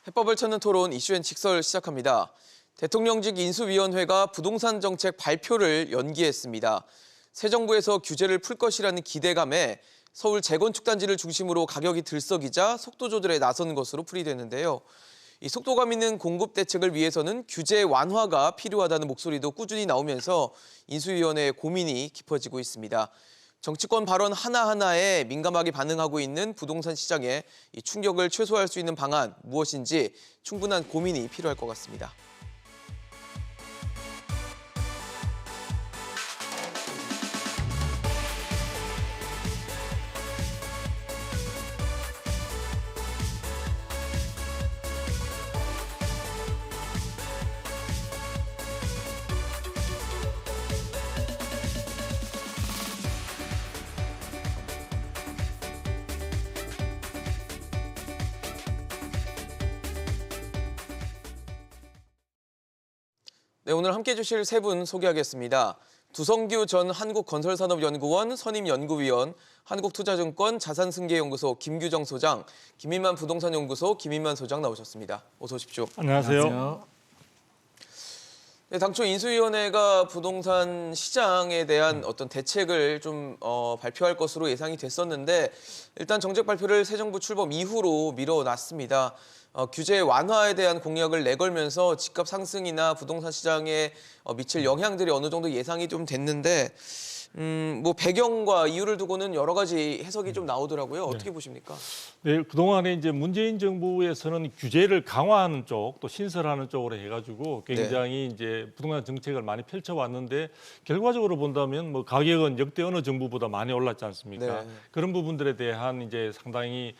해법을 찾는 토론 이슈앤 직설 시작합니다. 대통령직 인수위원회가 부동산 정책 발표를 연기했습니다. 새 정부에서 규제를 풀 것이라는 기대감에 서울 재건축 단지를 중심으로 가격이 들썩이자 속도 조절에 나선 것으로 풀이되는데요. 이 속도감 있는 공급 대책을 위해서는 규제 완화가 필요하다는 목소리도 꾸준히 나오면서 인수위원회의 고민이 깊어지고 있습니다. 정치권 발언 하나하나에 민감하게 반응하고 있는 부동산 시장에 이 충격을 최소화할 수 있는 방안 무엇인지 충분한 고민이 필요할 것 같습니다. 네, 오늘 함께해 주실 세 분 소개하겠습니다. 두성규 전 한국건설산업연구원 선임연구위원, 한국투자증권 자산승계연구소 김규정 소장, 김인만 부동산연구소 김인만 소장 나오셨습니다. 어서 오십시오. 안녕하세요. 네, 당초 인수위원회가 부동산 시장에 대한 어떤 대책을 좀 발표할 것으로 예상이 됐었는데 일단 정책 발표를 새 정부 출범 이후로 미뤄놨습니다. 규제 완화에 대한 공약을 내걸면서 집값 상승이나 부동산 시장에 미칠 영향들이 어느 정도 예상이 좀 됐는데 뭐 배경과 이유를 두고는 여러 가지 해석이 좀 나오더라고요. 어떻게 보십니까? 네, 그동안에 이제 문재인 정부에서는 규제를 강화하는 쪽, 또 신설하는 쪽으로 해가지고 굉장히 이제 부동산 정책을 많이 펼쳐왔는데 결과적으로 본다면 뭐 가격은 역대 어느 정부보다 많이 올랐지 않습니까? 네. 그런 부분들에 대한 이제 상당히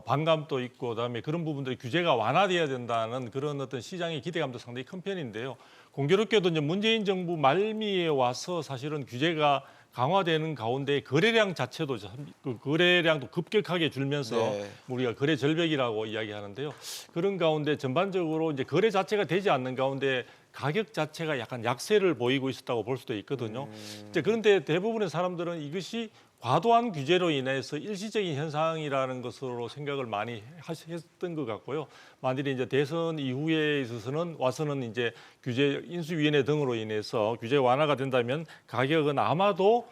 반감도 있고 그다음에 그런 부분들이 규제가 완화돼야 된다는 그런 어떤 시장의 기대감도 상당히 큰 편인데요. 공교롭게도 이제 문재인 정부 말미에 와서 사실은 규제가 강화되는 가운데 거래량 자체도 그 거래량도 급격하게 줄면서 네. 우리가 거래 절벽이라고 이야기하는데요. 그런 가운데 전반적으로 이제 거래 자체가 되지 않는 가운데 가격 자체가 약간 약세를 보이고 있었다고 볼 수도 있거든요. 이제 그런데 대부분의 사람들은 이것이 과도한 규제로 인해서 일시적인 현상이라는 것으로 생각을 많이 했던 것 같고요. 만일에 이제 대선 이후에 있어서는 와서는 이제 규제 인수위원회 등으로 인해서 규제 완화가 된다면 가격은 아마도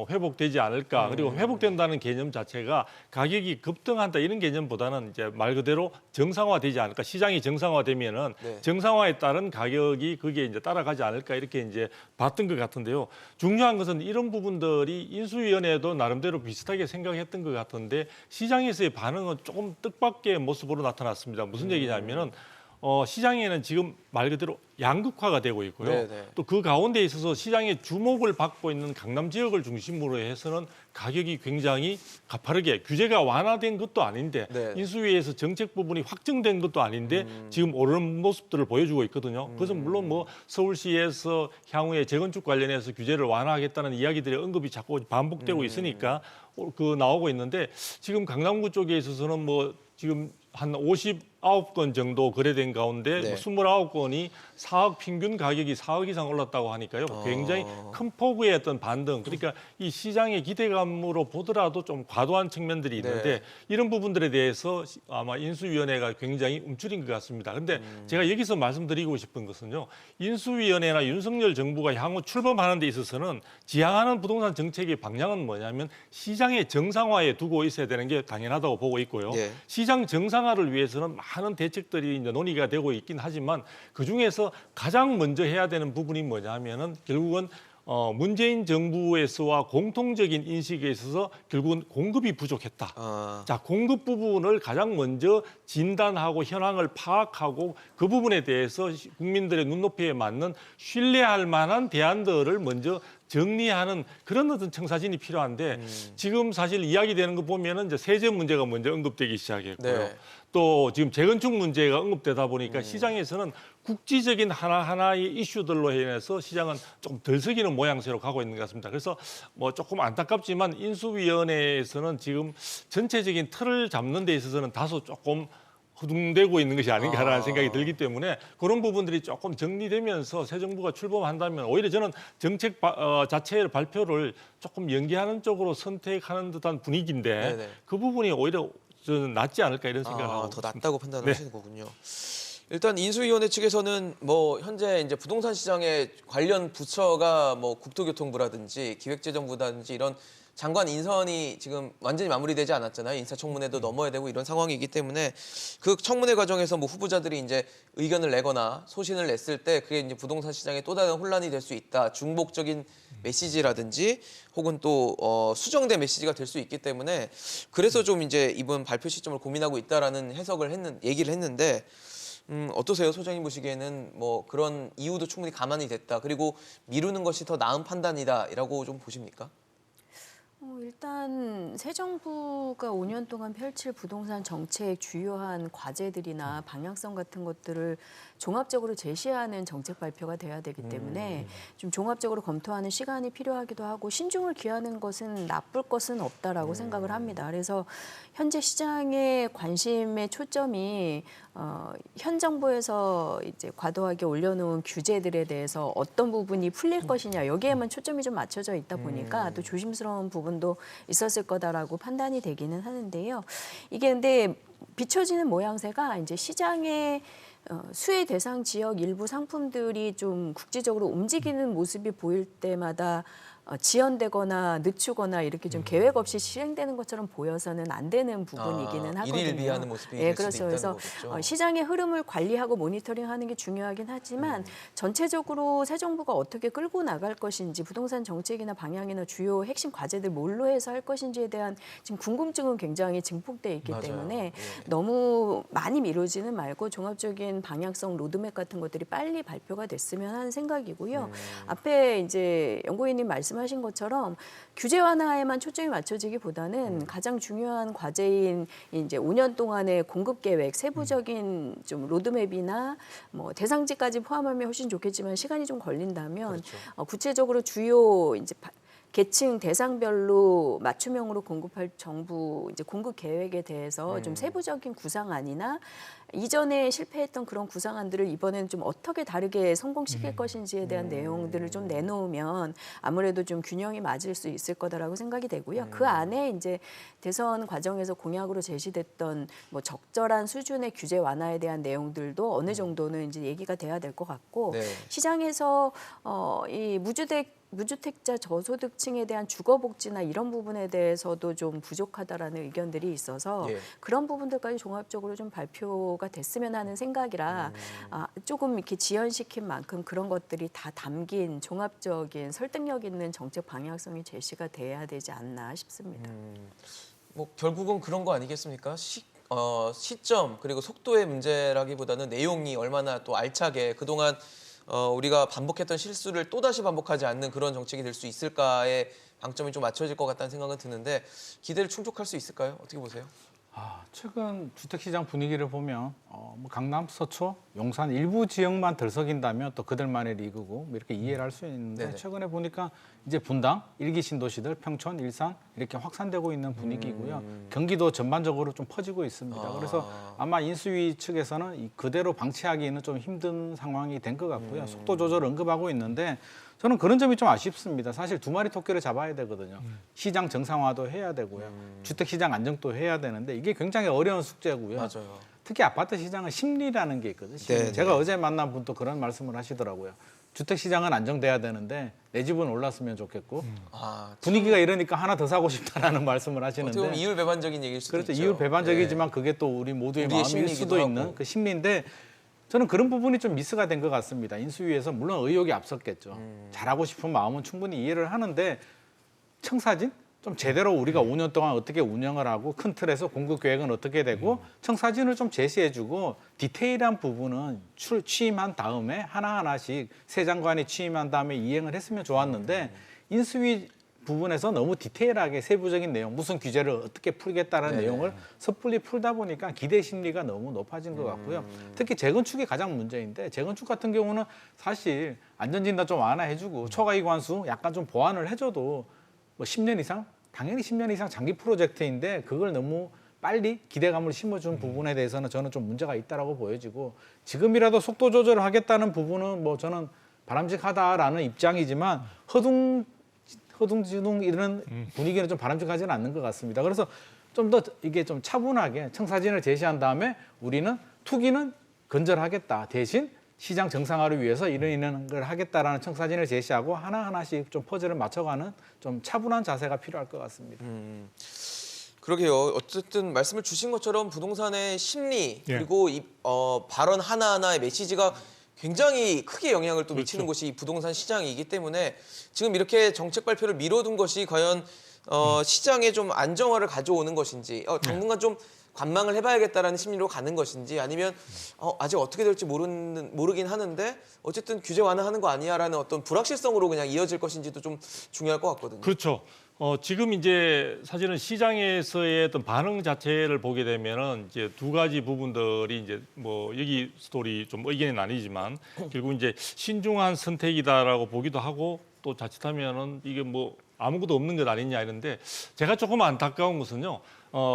회복되지 않을까. 그리고 회복된다는 개념 자체가 가격이 급등한다 이런 개념보다는 이제 말 그대로 정상화되지 않을까. 시장이 정상화되면은 네. 정상화에 따른 가격이 그게 이제 따라가지 않을까 이렇게 이제 봤던 것 같은데요. 중요한 것은 이런 부분들이 인수위원회도 나름대로 비슷하게 생각했던 것 같은데 시장에서의 반응은 조금 뜻밖의 모습으로 나타났습니다. 무슨 얘기냐면은 시장에는 지금 말 그대로 양극화가 되고 있고요. 네네. 또 그 가운데 있어서 시장의 주목을 받고 있는 강남 지역을 중심으로 해서는 가격이 굉장히 가파르게 규제가 완화된 것도 아닌데 네. 인수위에서 정책 부분이 확정된 것도 아닌데 지금 오르는 모습들을 보여주고 있거든요. 그래서 물론 뭐 서울시에서 향후에 재건축 관련해서 규제를 완화하겠다는 이야기들이 언급이 자꾸 반복되고 있으니까 그 나오고 있는데 지금 강남구 쪽에 있어서는 뭐 지금 한 59건 정도 거래된 가운데 네. 29건이 4억 평균 가격이 4억 이상 올랐다고 하니까요. 굉장히 큰 폭의 어떤 반등. 그러니까 이 시장의 기대감으로 보더라도 좀 과도한 측면들이 있는데 네. 이런 부분들에 대해서 아마 인수위원회가 굉장히 움츠린 것 같습니다. 그런데 제가 여기서 말씀드리고 싶은 것은요. 인수위원회나 윤석열 정부가 향후 출범하는 데 있어서는 지향하는 부동산 정책의 방향은 뭐냐면 시장의 정상화에 두고 있어야 되는 게 당연하다고 보고 있고요. 네. 시장 정상화를 위해서는 많은 대책들이 이제 논의가 되고 있긴 하지만 그중에서 가장 먼저 해야 되는 부분이 뭐냐면은 결국은 문재인 정부에서와 공통적인 인식에 있어서 결국은 공급이 부족했다. 자, 공급 부분을 가장 먼저 진단하고 현황을 파악하고 그 부분에 대해서 국민들의 눈높이에 맞는 신뢰할 만한 대안들을 먼저 정리하는 그런 어떤 청사진이 필요한데 지금 사실 이야기되는 거 보면은 이제 세제 문제가 먼저 언급되기 시작했고요. 네. 또 지금 재건축 문제가 언급되다 보니까 시장에서는 국지적인 하나하나의 이슈들로 인해서 시장은 좀 들썩이는 모양새로 가고 있는 것 같습니다. 그래서 뭐 조금 안타깝지만 인수위원회에서는 지금 전체적인 틀을 잡는 데 있어서는 다소 조금 허둥대고 있는 것이 아닌가라는 생각이 들기 때문에 그런 부분들이 조금 정리되면서 새 정부가 출범한다면 오히려 저는 정책 자체의 발표를 조금 연기하는 쪽으로 선택하는 듯한 분위기인데 네네. 그 부분이 오히려 저는 낫지 않을까 이런 생각을 하고 더 있습니다. 낫다고 판단을 네. 하시는 거군요. 일단 인수위원회 측에서는 뭐 현재 이제 부동산 시장에 관련 부처가 뭐 국토교통부라든지 기획재정부라든지 이런 장관 인선이 지금 완전히 마무리되지 않았잖아요. 인사청문회도 넘어야 되고 이런 상황이기 때문에 그 청문회 과정에서 뭐 후보자들이 이제 의견을 내거나 소신을 냈을 때 그게 이제 부동산 시장에 또 다른 혼란이 될 수 있다. 중복적인 메시지라든지 혹은 또 수정된 메시지가 될 수 있기 때문에 그래서 좀 이제 이번 발표 시점을 고민하고 있다라는 얘기를 했는데 어떠세요? 소장님 보시기에는 뭐 그런 이유도 충분히 감안이 됐다. 그리고 미루는 것이 더 나은 판단이다라고 좀 보십니까? 일단 새 정부가 5년 동안 펼칠 부동산 정책 주요한 과제들이나 방향성 같은 것들을 종합적으로 제시하는 정책 발표가 돼야 되기 때문에 좀 종합적으로 검토하는 시간이 필요하기도 하고 신중을 기하는 것은 나쁠 것은 없다라고 생각을 합니다. 그래서 현재 시장의 관심의 초점이 현 정부에서 이제 과도하게 올려놓은 규제들에 대해서 어떤 부분이 풀릴 것이냐 여기에만 초점이 좀 맞춰져 있다 보니까 또 조심스러운 부분도 있었을 거다라고 판단이 되기는 하는데요. 이게 근데 비춰지는 모양새가 이제 시장의 수혜 대상 지역 일부 상품들이 좀 국지적으로 움직이는 모습이 보일 때마다 지연되거나 늦추거나 이렇게 좀 계획 없이 실행되는 것처럼 보여서는 안 되는 부분이기는 하거든요. 일일비하는 모습이 될 수도 그렇죠. 있다는 그래서 거겠죠. 시장의 흐름을 관리하고 모니터링하는 게 중요하긴 하지만 전체적으로 새 정부가 어떻게 끌고 나갈 것인지 부동산 정책이나 방향이나 주요 핵심 과제들 뭘로 해서 할 것인지에 대한 지금 궁금증은 굉장히 증폭돼 있기 맞아요. 때문에 예. 너무 많이 미루지는 말고 종합적인 방향성 로드맵 같은 것들이 빨리 발표가 됐으면 하는 생각이고요. 앞에 이제 연구위원님 말씀하신 것처럼 규제 완화에만 초점이 맞춰지기보다는 가장 중요한 과제인 이제 5년 동안의 공급 계획, 세부적인 좀 로드맵이나 뭐 대상지까지 포함하면 훨씬 좋겠지만 시간이 좀 걸린다면 그렇죠. 구체적으로 주요 이제 계층 대상별로 맞춤형으로 공급할 정부 이제 공급 계획에 대해서 좀 세부적인 구상안이나 이전에 실패했던 그런 구상안들을 이번에는 좀 어떻게 다르게 성공시킬 것인지에 대한 내용들을 좀 내놓으면 아무래도 좀 균형이 맞을 수 있을 거다라고 생각이 되고요. 그 안에 이제 대선 과정에서 공약으로 제시됐던 뭐 적절한 수준의 규제 완화에 대한 내용들도 어느 정도는 이제 얘기가 돼야 될 것 같고 네. 시장에서 이 무주택자 저소득층에 대한 주거복지나 이런 부분에 대해서도 좀 부족하다라는 의견들이 있어서 예. 그런 부분들까지 종합적으로 좀 발표가 됐으면 하는 생각이라 조금 이렇게 지연시킨 만큼 그런 것들이 다 담긴 종합적인 설득력 있는 정책 방향성이 제시가 돼야 되지 않나 싶습니다. 뭐 결국은 그런 거 아니겠습니까? 시점 그리고 속도의 문제라기보다는 내용이 얼마나 또 알차게 그동안 우리가 반복했던 실수를 또다시 반복하지 않는 그런 정책이 될 수 있을까에 방점이 좀 맞춰질 것 같다는 생각은 드는데 기대를 충족할 수 있을까요? 어떻게 보세요? 최근 주택시장 분위기를 보면 뭐 강남, 서초, 용산 일부 지역만 들썩인다면 또 그들만의 리그고 뭐 이렇게 이해를 할 수 있는데 네네. 최근에 보니까 이제 분당, 일기 신도시들, 평촌, 일산 이렇게 확산되고 있는 분위기고요. 경기도 전반적으로 좀 퍼지고 있습니다. 그래서 아마 인수위 측에서는 그대로 방치하기는 좀 힘든 상황이 된 것 같고요. 속도 조절 언급하고 있는데 저는 그런 점이 좀 아쉽습니다. 사실 두 마리 토끼를 잡아야 되거든요. 시장 정상화도 해야 되고요. 주택시장 안정도 해야 되는데 이게 굉장히 어려운 숙제고요. 맞아요. 특히 아파트 시장은 심리라는 게 있거든요. 심리. 네, 제가 네. 어제 만난 분도 그런 말씀을 하시더라고요. 주택시장은 안정돼야 되는데 내 집은 올랐으면 좋겠고 분위기가 이러니까 하나 더 사고 싶다라는 말씀을 어떻게 보면 하시는데 이율배반적인 얘기일 수도 그렇죠. 있죠. 이율배반적이지만 그게 또 우리 모두의 우리의 마음일 심리이기도 수도 하고. 있는 그 심리인데 저는 그런 부분이 좀 미스가 된 것 같습니다. 인수위에서 물론 의욕이 앞섰겠죠. 잘하고 싶은 마음은 충분히 이해를 하는데 청사진? 좀 제대로 우리가 5년 동안 어떻게 운영을 하고 큰 틀에서 공급 계획은 어떻게 되고 청사진을 좀 제시해주고 디테일한 부분은 취임한 다음에 하나하나씩 새 장관이 취임한 다음에 이행을 했으면 좋았는데 인수위 부분에서 너무 디테일하게 세부적인 내용, 무슨 규제를 어떻게 풀겠다는 네네. 내용을 섣불리 풀다 보니까 기대 심리가 너무 높아진 것 같고요. 특히 재건축이 가장 문제인데 재건축 같은 경우는 사실 안전진단 좀 완화해주고 초과이관수 약간 좀 보완을 해줘도 뭐 10년 이상? 당연히 10년 이상 장기 프로젝트인데 그걸 너무 빨리 기대감을 심어준 부분에 대해서는 저는 좀 문제가 있다라고 보여지고 지금이라도 속도 조절을 하겠다는 부분은 뭐 저는 바람직하다라는 입장이지만 허둥지둥 이런 분위기는 좀 바람직하지는 않는 것 같습니다. 그래서 좀 더 이게 좀 차분하게 청사진을 제시한 다음에 우리는 투기는 건절하겠다. 대신 시장 정상화를 위해서 이런 걸 하겠다라는 청사진을 제시하고 하나하나씩 좀 퍼즐을 맞춰가는 좀 차분한 자세가 필요할 것 같습니다. 그러게요. 어쨌든 말씀을 주신 것처럼 부동산의 심리 예. 그리고 발언 하나하나의 메시지가 굉장히 크게 영향을 또 미치는 그렇죠. 곳이 이 부동산 시장이기 때문에 지금 이렇게 정책 발표를 미뤄둔 것이 과연 시장에 좀 안정화를 가져오는 것인지 당분간 좀 관망을 해봐야겠다라는 심리로 가는 것인지 아니면 아직 어떻게 될지 모르긴 하는데 어쨌든 규제 완화하는 거 아니야라는 어떤 불확실성으로 그냥 이어질 것인지도 좀 중요할 것 같거든요. 그렇죠. 지금 이제 사실은 시장에서의 어떤 반응 자체를 보게 되면은 이제 두 가지 부분들이 이제 뭐 여기 스토리 좀 의견이 나뉘지만 결국 이제 신중한 선택이다라고 보기도 하고 또 자칫하면은 이게 뭐 아무것도 없는 것 아니냐 이런데 제가 조금 안타까운 것은요.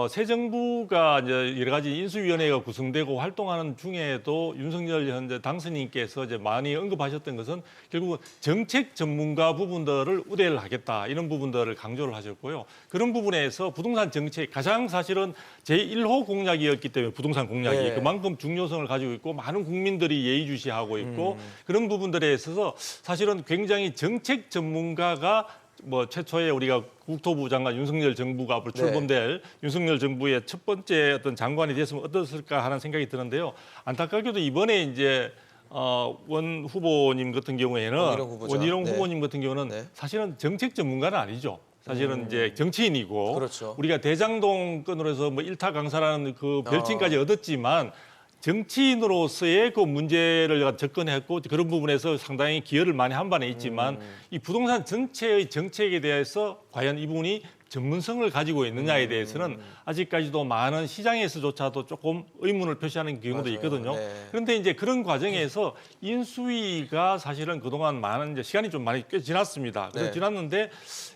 새 정부가 이제 여러 가지 인수위원회가 구성되고 활동하는 중에도 윤석열 현재 당선인께서 이제 많이 언급하셨던 것은 결국은 정책 전문가 부분들을 우대를 하겠다 이런 부분들을 강조를 하셨고요. 그런 부분에서 부동산 정책 가장 사실은 제1호 공약이었기 때문에 부동산 공약이 네. 그만큼 중요성을 가지고 있고 많은 국민들이 예의주시하고 있고 그런 부분들에 있어서 사실은 굉장히 정책 전문가가 뭐 최초에 우리가 국토부 장관 윤석열 정부가 앞으로 출범될 윤석열 정부의 첫 번째 어떤 장관이 됐으면 어땠을까 하는 생각이 드는데요. 안타깝게도 이번에 이제 원 후보님 같은 경우에는 원희룡 후보님 같은 경우는 사실은 정책 전문가는 아니죠. 사실은 이제 정치인이고 그렇죠. 우리가 대장동 건으로 해서 뭐 일타 강사라는 그 별칭까지 얻었지만 정치인으로서의 그 문제를 접근했고 그런 부분에서 상당히 기여를 많이 한 바는 있지만 이 부동산 전체의 정책에 대해서 과연 이분이 전문성을 가지고 있느냐에 대해서는 아직까지도 많은 시장에서조차도 조금 의문을 표시하는 경우도 맞아요. 있거든요. 네. 그런데 이제 그런 과정에서 인수위가 사실은 그동안 많은 이제 시간이 좀 많이 꽤 지났습니다. 그래서 네. 지났는데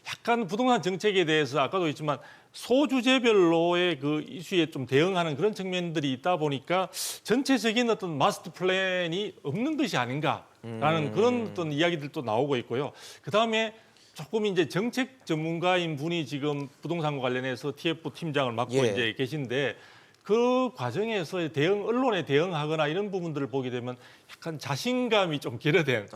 약간 부동산 정책에 대해서 아까도 있지만 소주제별로의 그 이슈에 좀 대응하는 그런 측면들이 있다 보니까 전체적인 어떤 마스터 플랜이 없는 것이 아닌가라는 그런 어떤 이야기들도 나오고 있고요. 그 다음에 조금 이제 정책 전문가인 분이 지금 부동산과 관련해서 TF 팀장을 맡고 예. 이제 계신데 그 과정에서 언론에 대응하거나 이런 부분들을 보게 되면 약간 자신감이 좀 결여된.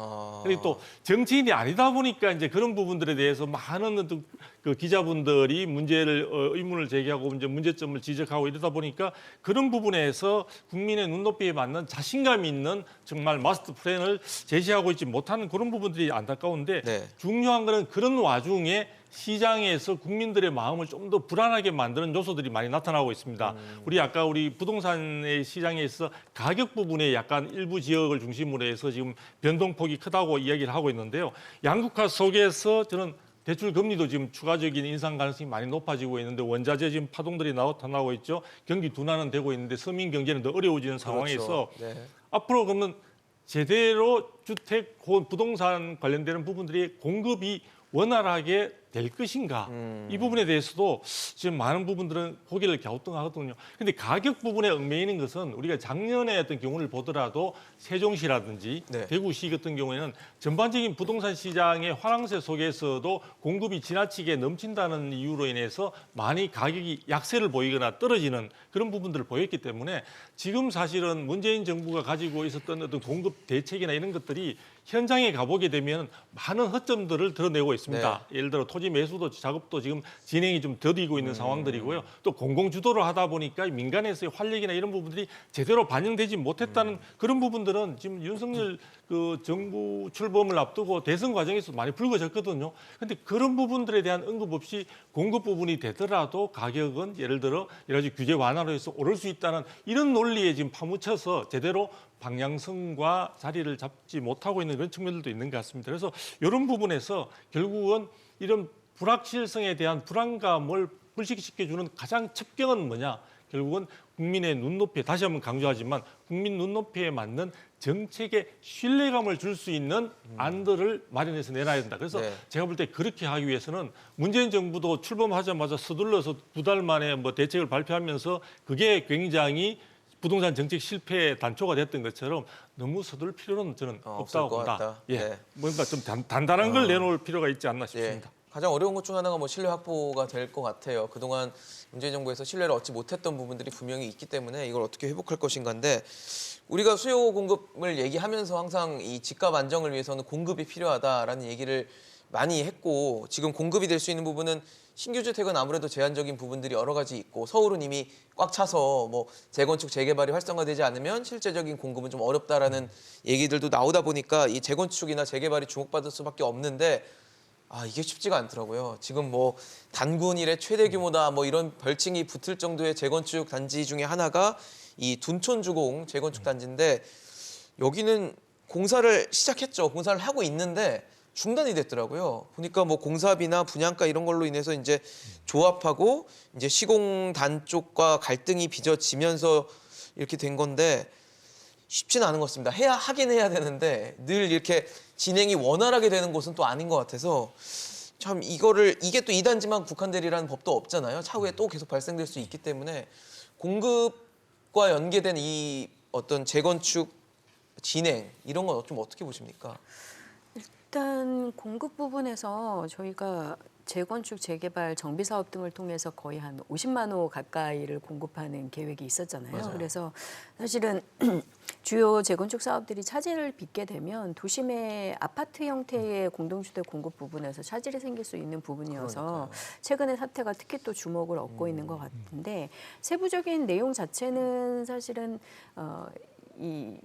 그리고 또 정치인이 아니다 보니까 이제 그런 부분들에 대해서 많은 어떤 그 기자분들이 의문을 제기하고 이제 문제점을 지적하고 이러다 보니까 그런 부분에서 국민의 눈높이에 맞는 자신감 있는 정말 마스터 플랜을 제시하고 있지 못하는 그런 부분들이 안타까운데 중요한 거는 그런 와중에 시장에서 국민들의 마음을 좀 더 불안하게 만드는 요소들이 많이 나타나고 있습니다. 우리 부동산의 시장에서 가격 부분에 약간 일부 지역을 중심으로 해서 지금 변동폭이 크다고 이야기를 하고 있는데요. 양극화 속에서 저는 대출 금리도 지금 추가적인 인상 가능성이 많이 높아지고 있는데 원자재 지금 파동들이 나타나고 있죠. 경기 둔화는 되고 있는데 서민 경제는 더 어려워지는 상황에서 앞으로 그러면 제대로 주택, 부동산 관련되는 부분들이 공급이 원활하게 될 것인가 이 부분에 대해서도 지금 많은 부분들은 고개를 갸우뚱하거든요. 그런데 가격 부분에 얽매이는 것은 우리가 작년에 어떤 경우를 보더라도 세종시라든지 대구시 같은 경우에는 전반적인 부동산 시장의 화랑세 속에서도 공급이 지나치게 넘친다는 이유로 인해서 많이 가격이 약세를 보이거나 떨어지는 그런 부분들을 보였기 때문에 지금 사실은 문재인 정부가 가지고 있었던 어떤 공급 대책이나 이런 것들이 현장에 가보게 되면 많은 허점들을 드러내고 있습니다. 예를 들어 토지 매수도 작업도 지금 진행이 좀 더디고 있는 상황들이고요. 또 공공주도를 하다 보니까 민간에서의 활력이나 이런 부분들이 제대로 반영되지 못했다는 그런 부분들은 지금 윤석열 그 정부 출범을 앞두고 대선 과정에서 많이 불거졌거든요. 그런데 그런 부분들에 대한 언급 없이 공급 부분이 되더라도 가격은 예를 들어 여러 가지 규제 완화로 해서 오를 수 있다는 이런 논리에 지금 파묻혀서 제대로 방향성과 자리를 잡지 못하고 있는 그런 측면들도 있는 것 같습니다. 그래서 이런 부분에서 결국은 이런 불확실성에 대한 불안감을 불식시켜주는 가장 첩경은 뭐냐? 결국은 국민의 눈높이에 다시 한번 강조하지만 국민 눈높이에 맞는 정책의 신뢰감을 줄 수 있는 안들을 마련해서 내놔야 된다. 그래서 제가 볼 때 그렇게 하기 위해서는 문재인 정부도 출범하자마자 서둘러서 2달 만에 뭐 대책을 발표하면서 그게 굉장히 부동산 정책 실패의 단초가 됐던 것처럼 너무 서둘 필요는 저는 없다고 본다. 뭔가 좀 단단한 걸 내놓을 필요가 있지 않나 싶습니다. 가장 어려운 것 중 하나가 뭐 신뢰 확보가 될 것 같아요. 그동안 문재인 정부에서 신뢰를 얻지 못했던 부분들이 분명히 있기 때문에 이걸 어떻게 회복할 것인가인데 우리가 수요 공급을 얘기하면서 항상 이 집값 안정을 위해서는 공급이 필요하다라는 얘기를 많이 했고 지금 공급이 될 수 있는 부분은 신규 주택은 아무래도 제한적인 부분들이 여러 가지 있고 서울은 이미 꽉 차서 뭐 재건축 재개발이 활성화되지 않으면 실제적인 공급은 좀 어렵다라는 얘기들도 나오다 보니까 이 재건축이나 재개발이 주목받을 수밖에 없는데 이게 쉽지가 않더라고요. 지금 뭐 단군 이래 최대 규모다 뭐 이런 별칭이 붙을 정도의 재건축 단지 중에 하나가 이 둔촌주공 재건축 단지인데 여기는 공사를 시작했죠. 공사를 하고 있는데 중단이 됐더라고요. 보니까 뭐 공사비나 분양가 이런 걸로 인해서 이제 조합하고 이제 시공단 쪽과 갈등이 빚어지면서 이렇게 된 건데 쉽지는 않은 것 같습니다. 하긴 해야 되는데 늘 이렇게 진행이 원활하게 되는 곳은 또 아닌 것 같아서 참 이게 또 2단지만 국한되리라는 법도 없잖아요. 차후에 또 계속 발생될 수 있기 때문에 공급과 연계된 이 어떤 재건축 진행 이런 건 좀 어떻게 보십니까? 일단 공급 부분에서 저희가 재건축, 재개발, 정비 사업 등을 통해서 거의 한 50만 호 가까이를 공급하는 계획이 있었잖아요. 맞아요. 그래서 사실은 주요 재건축 사업들이 차질을 빚게 되면 도심의 아파트 형태의 공동주택 공급 부분에서 차질이 생길 수 있는 부분이어서 그러니까요. 최근의 사태가 특히 또 주목을 얻고 있는 것 같은데 세부적인 내용 자체는 사실은 이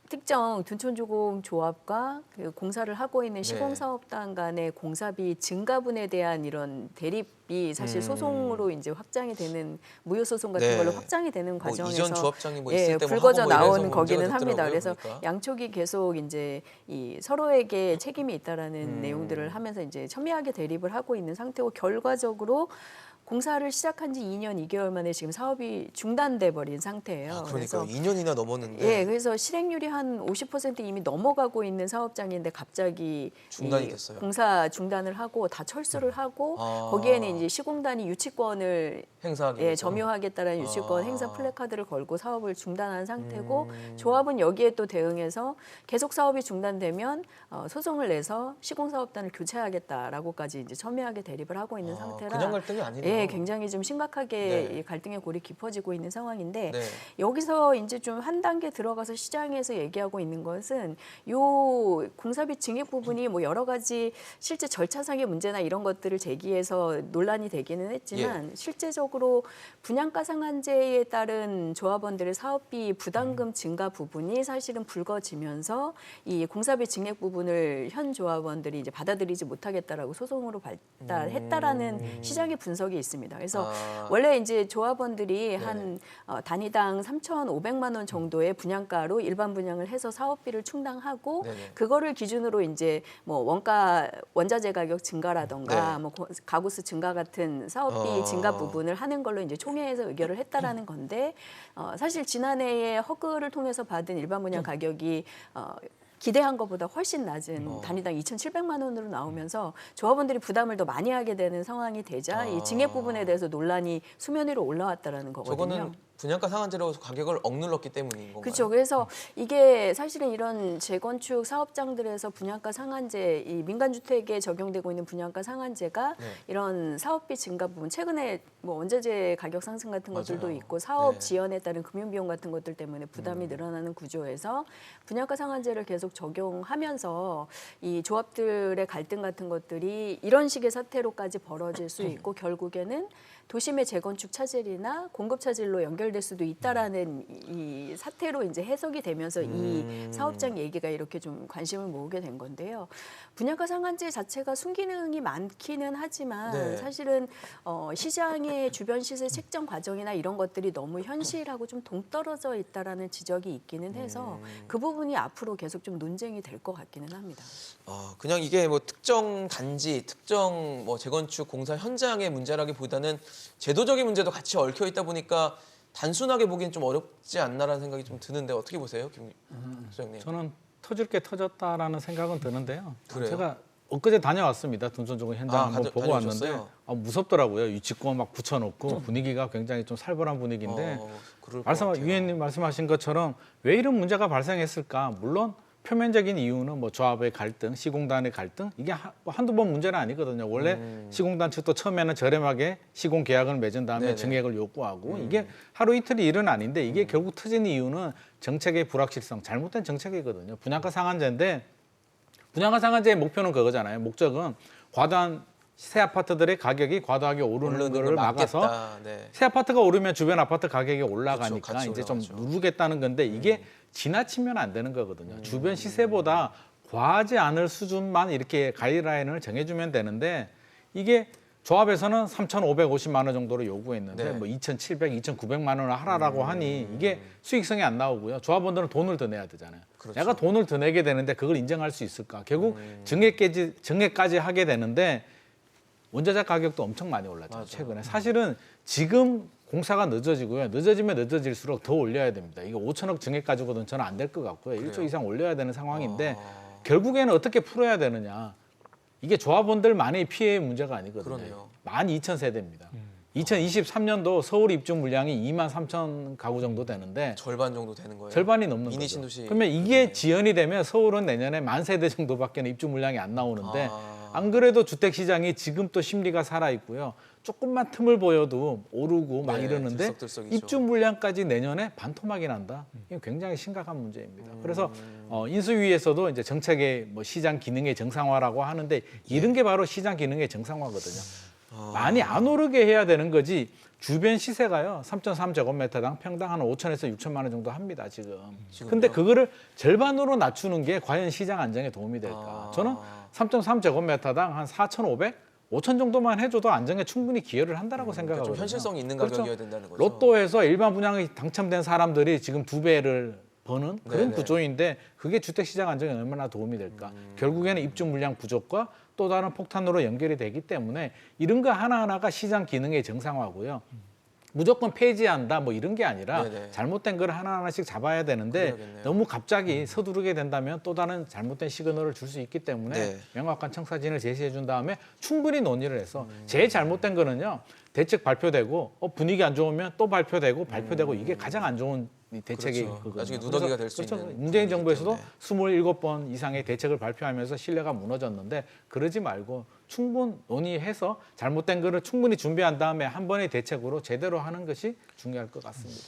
특정 둔촌주공 조합과 그 공사를 하고 있는 시공사업단 간의 공사비 증가분에 대한 이런 대립이 사실 소송으로 이제 확장이 되는 무효 소송 같은 네. 걸로 확장이 되는 뭐 과정에서 이전 조합장이 뭐 있을 때 뭐 불거져 하고 뭐 이래서 나오는 문제가 거기는 합니다. 됐더라고요, 그래서 보니까. 양쪽이 계속 이제 이 서로에게 책임이 있다라는 내용들을 하면서 이제 첨예하게 대립을 하고 있는 상태고 결과적으로 공사를 시작한 지 2년 2개월 만에 지금 사업이 중단돼 버린 상태예요. 그러니까 2년이나 넘었는데 예, 그래서 실행률이 한 50% 이미 넘어가고 있는 사업장인데 갑자기 중단이 이 됐어요. 공사 중단을 하고 다 철수를 하고 거기에는 이제 시공단이 유치권을 행사하기 예, 위해서. 점유하겠다라는 유치권 행사 플래카드를 걸고 사업을 중단한 상태고 조합은 여기에 또 대응해서 계속 사업이 중단되면 소송을 내서 시공사업단을 교체하겠다라고까지 이제 첨예하게 대립을 하고 있는 상태라 그냥 갈등이 아니네요. 예, 굉장히 좀 심각하게 네. 이 갈등의 골이 깊어지고 있는 상황인데 네. 여기서 이제 좀 한 단계 들어가서 시장에서 얘기하고 있는 것은 요 공사비 증액 부분이 뭐 여러 가지 실제 절차상의 문제나 이런 것들을 제기해서 논란이 되기는 했지만 실제적으로 분양가 상한제에 따른 조합원들의 사업비 부담금 증가 부분이 사실은 불거지면서 이 공사비 증액 부분을 현 조합원들이 이제 받아들이지 못하겠다라고 소송으로 발달했다라는 시장의 분석이 있습니다. 그래서 원래 이제 조합원들이 한 단위당 3,500만 원 정도의 분양가로 일반 분양을 해서 사업비를 충당하고 네네. 그거를 기준으로 이제 뭐 원가 원자재 가격 증가라던가 네. 뭐 가구수 증가 같은 사업비 증가 부분을 하는 걸로 이제 총회에서 의결을 했다라는 건데 사실 지난해에 허그를 통해서 받은 일반 분양 가격이 기대한 것보다 훨씬 낮은 단위당 2,700만 원으로 나오면서 조합원들이 부담을 더 많이 하게 되는 상황이 되자 이 증액 부분에 대해서 논란이 수면 위로 올라왔다라는 거거든요. 저거는 분양가 상한제로 가격을 억눌렀기 때문인 건가요? 그렇죠. 그래서 이게 사실은 이런 재건축 사업장들에서 분양가 상한제, 이 민간주택에 적용되고 있는 분양가 상한제가 이런 사업비 증가 부분, 최근에 뭐 원자재 가격 상승 같은 것들도 맞아요. 있고 사업 네. 지연에 따른 금융비용 같은 것들 때문에 부담이 늘어나는 구조에서 분양가 상한제를 계속 적용하면서 이 조합들의 갈등 같은 것들이 이런 식의 사태로까지 벌어질 수 있고 결국에는 도심의 재건축 차질이나 공급 차질로 연결될 수도 있다라는 이 사태로 이제 해석이 되면서 이 사업장 얘기가 이렇게 좀 관심을 모으게 된 건데요. 분양가 상한제 자체가 순기능이 많기는 하지만 네. 사실은 시장의 주변 시세 책정 과정이나 이런 것들이 너무 현실하고 좀 동떨어져 있다라는 지적이 있기는 해서 그 부분이 앞으로 계속 좀 논쟁이 될 것 같기는 합니다. 그냥 이게 뭐 특정 단지, 특정 뭐 재건축 공사 현장의 문제라기보다는 제도적인 문제도 같이 얽혀 있다 보니까 단순하게 보기엔 좀 어렵지 않나라는 생각이 좀 드는데 어떻게 보세요, 김 소장님? 저는 터질 게 터졌다라는 생각은 드는데요. 그래요? 제가 엊그제 다녀왔습니다. 둔촌주공 현장 한번 보고 다녀오셨어요? 왔는데 무섭더라고요. 유치권 막 붙여놓고 분위기가 굉장히 좀 살벌한 분위기인데 그럴 것 같아요. 위원님 말씀하신 것처럼 왜 이런 문제가 발생했을까? 물론 표면적인 이유는 뭐 조합의 갈등, 시공단의 갈등 이게 한두 번 문제는 아니거든요. 원래 시공단 측도 처음에는 저렴하게 시공 계약을 맺은 다음에 네네. 증액을 요구하고 이게 하루 이틀이 일은 아닌데 이게 결국 터진 이유는 정책의 불확실성, 잘못된 정책이거든요. 분양가 상한제인데 분양가 상한제의 목표는 그거잖아요. 목적은 과도한 새 아파트들의 가격이 과도하게 오르는 걸 거를 막아서 막겠다. 네. 새 아파트가 오르면 주변 아파트 가격이 올라가니까 그렇죠. 같이 이제 좀 올라가죠. 누르겠다는 건데 이게 지나치면 안 되는 거거든요. 주변 시세보다 과하지 않을 수준만 이렇게 가이드라인을 정해주면 되는데 이게 조합에서는 3,550만 원 정도로 요구했는데 네. 뭐 2,700, 2,900만 원을 하라라고 하니 이게 수익성이 안 나오고요. 조합원들은 돈을 더 내야 되잖아요. 그렇죠. 내가 돈을 더 내게 되는데 그걸 인정할 수 있을까? 결국 증액까지 하게 되는데 원자재 가격도 엄청 많이 올랐죠. 맞아요. 최근에. 사실은 지금 공사가 늦어지고요. 늦어지면 늦어질수록 더 올려야 됩니다. 이거 5천억 증액 가지고는 저는 안 될 것 같고요. 1조 이상 올려야 되는 상황인데 결국에는 어떻게 풀어야 되느냐. 이게 조합원들만의 피해의 문제가 아니거든요. 그러네요. 12,000세대입니다. 2023년도 서울 입주 물량이 2만 3천 가구 정도 되는데 절반 정도 되는 거예요. 절반이 넘는 미니 거죠. 신도시. 그러면 이게 지연이 되면 서울은 내년에 10,000세대 정도밖에 입주 물량이 안 나오는데 안 그래도 주택 시장이 지금 또 심리가 살아 있고요. 조금만 틈을 보여도 오르고 막 네, 이러는데 들썩들썩이죠. 입주 물량까지 내년에 반토막이 난다. 이건 굉장히 심각한 문제입니다. 그래서 인수위에서도 이제 정책의 뭐 시장 기능의 정상화라고 하는데 이런 게 바로 시장 기능의 정상화거든요. 많이 안 오르게 해야 되는 거지. 주변 시세가요. 3.3제곱미터당 평당 한 5천에서 6천만 원 정도 합니다, 지금. 근데 그거를 절반으로 낮추는 게 과연 시장 안정에 도움이 될까? 저는 3.3제곱미터당 한 4,500, 5천 정도만 해줘도 안정에 충분히 기여를 한다라고 생각하거든요. 좀 현실성 있는 그렇죠. 가격이어야 된다는 거죠. 로또에서 일반 분양이 당첨된 사람들이 지금 2배를 버는 그런 네네. 구조인데 그게 주택시장 안정에 얼마나 도움이 될까? 결국에는 입주 물량 부족과 또 다른 폭탄으로 연결이 되기 때문에 이런 거 하나하나가 시장 기능의 정상화고요. 무조건 폐지한다 뭐 이런 게 아니라 네네. 잘못된 걸 하나하나씩 잡아야 되는데 그래야겠네요. 너무 갑자기 서두르게 된다면 또 다른 잘못된 시그널을 줄 수 있기 때문에 네. 명확한 청사진을 제시해 준 다음에 충분히 논의를 해서 제일 잘못된 거는요. 대책 발표되고 분위기 안 좋으면 또 발표되고 이게 가장 안 좋은 이 대책이 그렇죠. 그거든요. 나중에 누더기가 그래서 될수 그렇죠. 있는 문재인 부분이기 정부에서도 때문에. 27번 이상의 대책을 발표하면서 신뢰가 무너졌는데 그러지 말고 충분 논의해서 잘못된 거를 충분히 준비한 다음에 한 번의 대책으로 제대로 하는 것이 중요할 것 같습니다.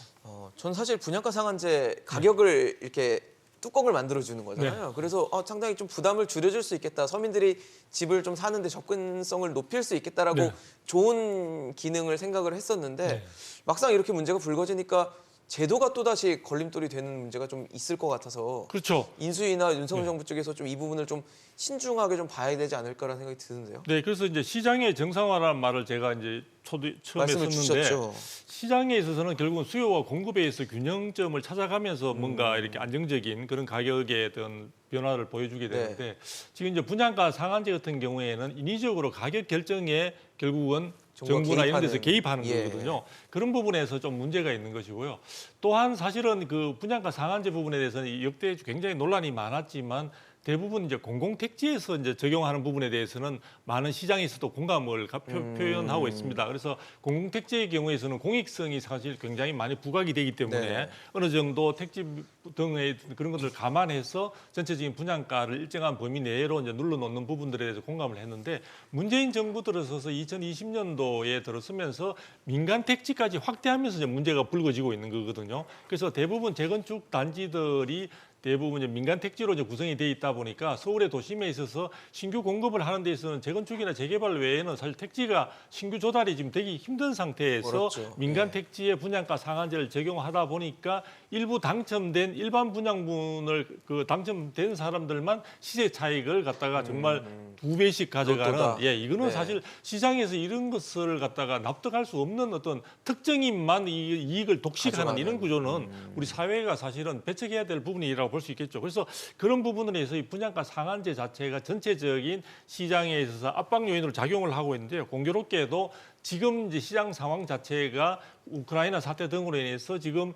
전 사실 분양가 상한제 가격을 이렇게 뚜껑을 만들어 주는 거잖아요. 그래서 상당히 좀 부담을 줄여줄 수 있겠다. 서민들이 집을 좀 사는데 접근성을 높일 수 있겠다라고 네. 좋은 기능을 생각을 했었는데 네. 막상 이렇게 문제가 불거지니까 제도가 또다시 걸림돌이 되는 문제가 좀 있을 것 같아서 그렇죠. 인수위나 윤석열 정부 쪽에서 좀 이 부분을 좀 신중하게 좀 봐야 되지 않을까라는 생각이 드는데요. 네, 그래서 이제 시장의 정상화라는 말을 제가 이제 처음에 말씀을 썼는데 주셨죠. 시장에 있어서는 결국은 수요와 공급에 의해서 균형점을 찾아가면서 뭔가 이렇게 안정적인 그런 가격의 어떤 변화를 보여주게 되는데 지금 이제 분양가 상한제 같은 경우에는 인위적으로 가격 결정에 결국은 정부나 이런 데서 개입하는 거거든요. 그런 부분에서 좀 문제가 있는 것이고요. 또한 사실은 그 분양가 상한제 부분에 대해서는 역대 굉장히 논란이 많았지만 대부분 이제 공공택지에서 이제 적용하는 부분에 대해서는 많은 시장에서도 공감을 표현하고 있습니다. 그래서 공공택지의 경우에서는 공익성이 사실 굉장히 많이 부각이 되기 때문에 네. 어느 정도 택지 등의 그런 것들을 감안해서 전체적인 분양가를 일정한 범위 내로 이제 눌러놓는 부분들에 대해서 공감을 했는데 문재인 정부 들어서서 2020년도에 들어서면서 민간 택지까지 확대하면서 이제 문제가 불거지고 있는 거거든요. 그래서 대부분 재건축 단지들이 대부분 이제 민간 택지로 이제 구성이 돼 있다 보니까 서울의 도심에 있어서 신규 공급을 하는 데 있어서는 재건축이나 재개발 외에는 사실 택지가 신규 조달이 지금 되기 힘든 상태에서 그렇죠. 민간 택지의 분양가 상한제를 적용하다 보니까 일부 당첨된 일반 분양분을 당첨된 사람들만 시세 차익을 갖다가 정말 2배씩 가져가는 로또다. 이거는 네. 사실 시장에서 이런 것을 갖다가 납득할 수 없는 어떤 특정인만 이 이익을 독식하는 가져가는. 이런 구조는 우리 사회가 사실은 배척해야 될 부분이라고 볼 수 있겠죠. 그래서 그런 부분에 의해서 이 분양가 상한제 자체가 전체적인 시장에 있어서 압박 요인으로 작용을 하고 있는데요. 공교롭게도 지금 이제 시장 상황 자체가 우크라이나 사태 등으로 인해서 지금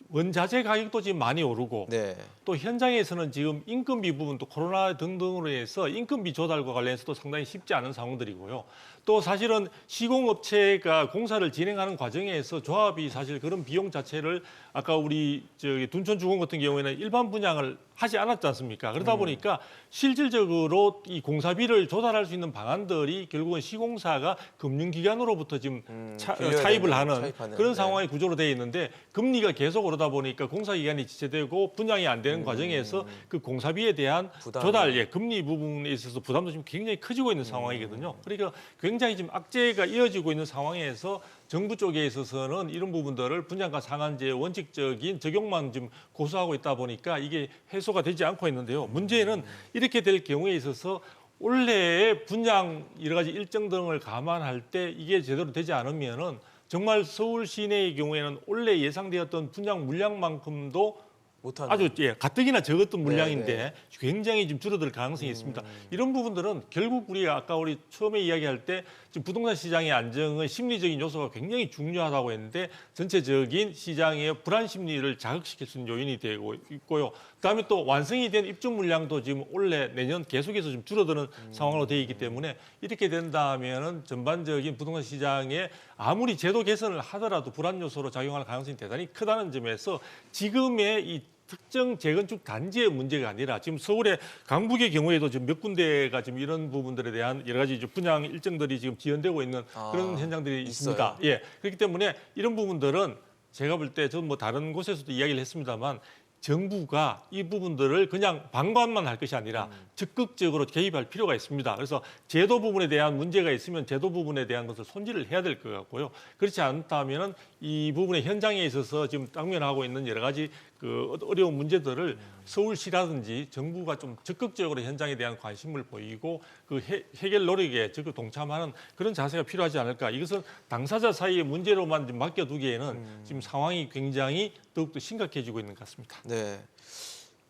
원자재 가격도 지금 많이 오르고 네. 또 현장에서는 지금 인건비 부분 또 코로나 등등으로 해서 인건비 조달과 관련해서도 상당히 쉽지 않은 상황들이고요. 또 사실은 시공업체가 공사를 진행하는 과정에서 조합이 사실 그런 비용 자체를 아까 우리 저기 둔촌주공 같은 경우에는 일반 분양을 하지 않았지 않습니까? 그러다 보니까 실질적으로 이 공사비를 조달할 수 있는 방안들이 결국은 시공사가 금융기관으로부터 지금 차입을 하는 차입하는, 그런 네. 상황이 구조로 되어 있는데 금리가 계속 오르다 보니까 공사기간이 지체되고 분양이 안 되는 과정에서 그 공사비에 대한 부담이. 조달, 금리 부분에 있어서 부담도 지금 굉장히 커지고 있는 상황이거든요. 그러니까 굉장히 지금 악재가 이어지고 있는 상황에서 정부 쪽에 있어서는 이런 부분들을 분양가 상한제의 원칙적인 적용만 지금 고수하고 있다 보니까 이게 해소가 되지 않고 있는데요. 문제는 이렇게 될 경우에 있어서 올해의 분양 여러 가지 일정 등을 감안할 때 이게 제대로 되지 않으면은 정말 서울 시내의 경우에는 올해 예상되었던 분양 물량만큼도 못하는. 아주 가뜩이나 적었던 네, 물량인데 네. 굉장히 좀 줄어들 가능성이 있습니다. 이런 부분들은 결국 우리가 아까 우리 처음에 이야기할 때 지금 부동산 시장의 안정은 심리적인 요소가 굉장히 중요하다고 했는데 전체적인 시장의 불안 심리를 자극시킬 수 있는 요인이 되고 있고요. 그다음에 또 완성이 된 입주 물량도 지금 올해 내년 계속해서 좀 줄어드는 상황으로 되어 있기 때문에 이렇게 된다면은 전반적인 부동산 시장에 아무리 제도 개선을 하더라도 불안 요소로 작용할 가능성이 대단히 크다는 점에서 지금의 이 특정 재건축 단지의 문제가 아니라 지금 서울의 강북의 경우에도 지금 몇 군데가 지금 이런 부분들에 대한 여러 가지 분양 일정들이 지금 지연되고 있는 그런 현장들이 있습니다. 있어요. 그렇기 때문에 이런 부분들은 제가 볼 때 저는 뭐 다른 곳에서도 이야기를 했습니다만 정부가 이 부분들을 그냥 방관만 할 것이 아니라 적극적으로 개입할 필요가 있습니다. 그래서 제도 부분에 대한 문제가 있으면 제도 부분에 대한 것을 손질을 해야 될 것 같고요. 그렇지 않다면은 이 부분의 현장에 있어서 지금 당면하고 있는 여러 가지 그 어려운 문제들을 서울시라든지 정부가 좀 적극적으로 현장에 대한 관심을 보이고 그 해결 노력에 적극 동참하는 그런 자세가 필요하지 않을까. 이것은 당사자 사이의 문제로만 좀 맡겨두기에는 지금 상황이 굉장히 더욱더 심각해지고 있는 것 같습니다. 네.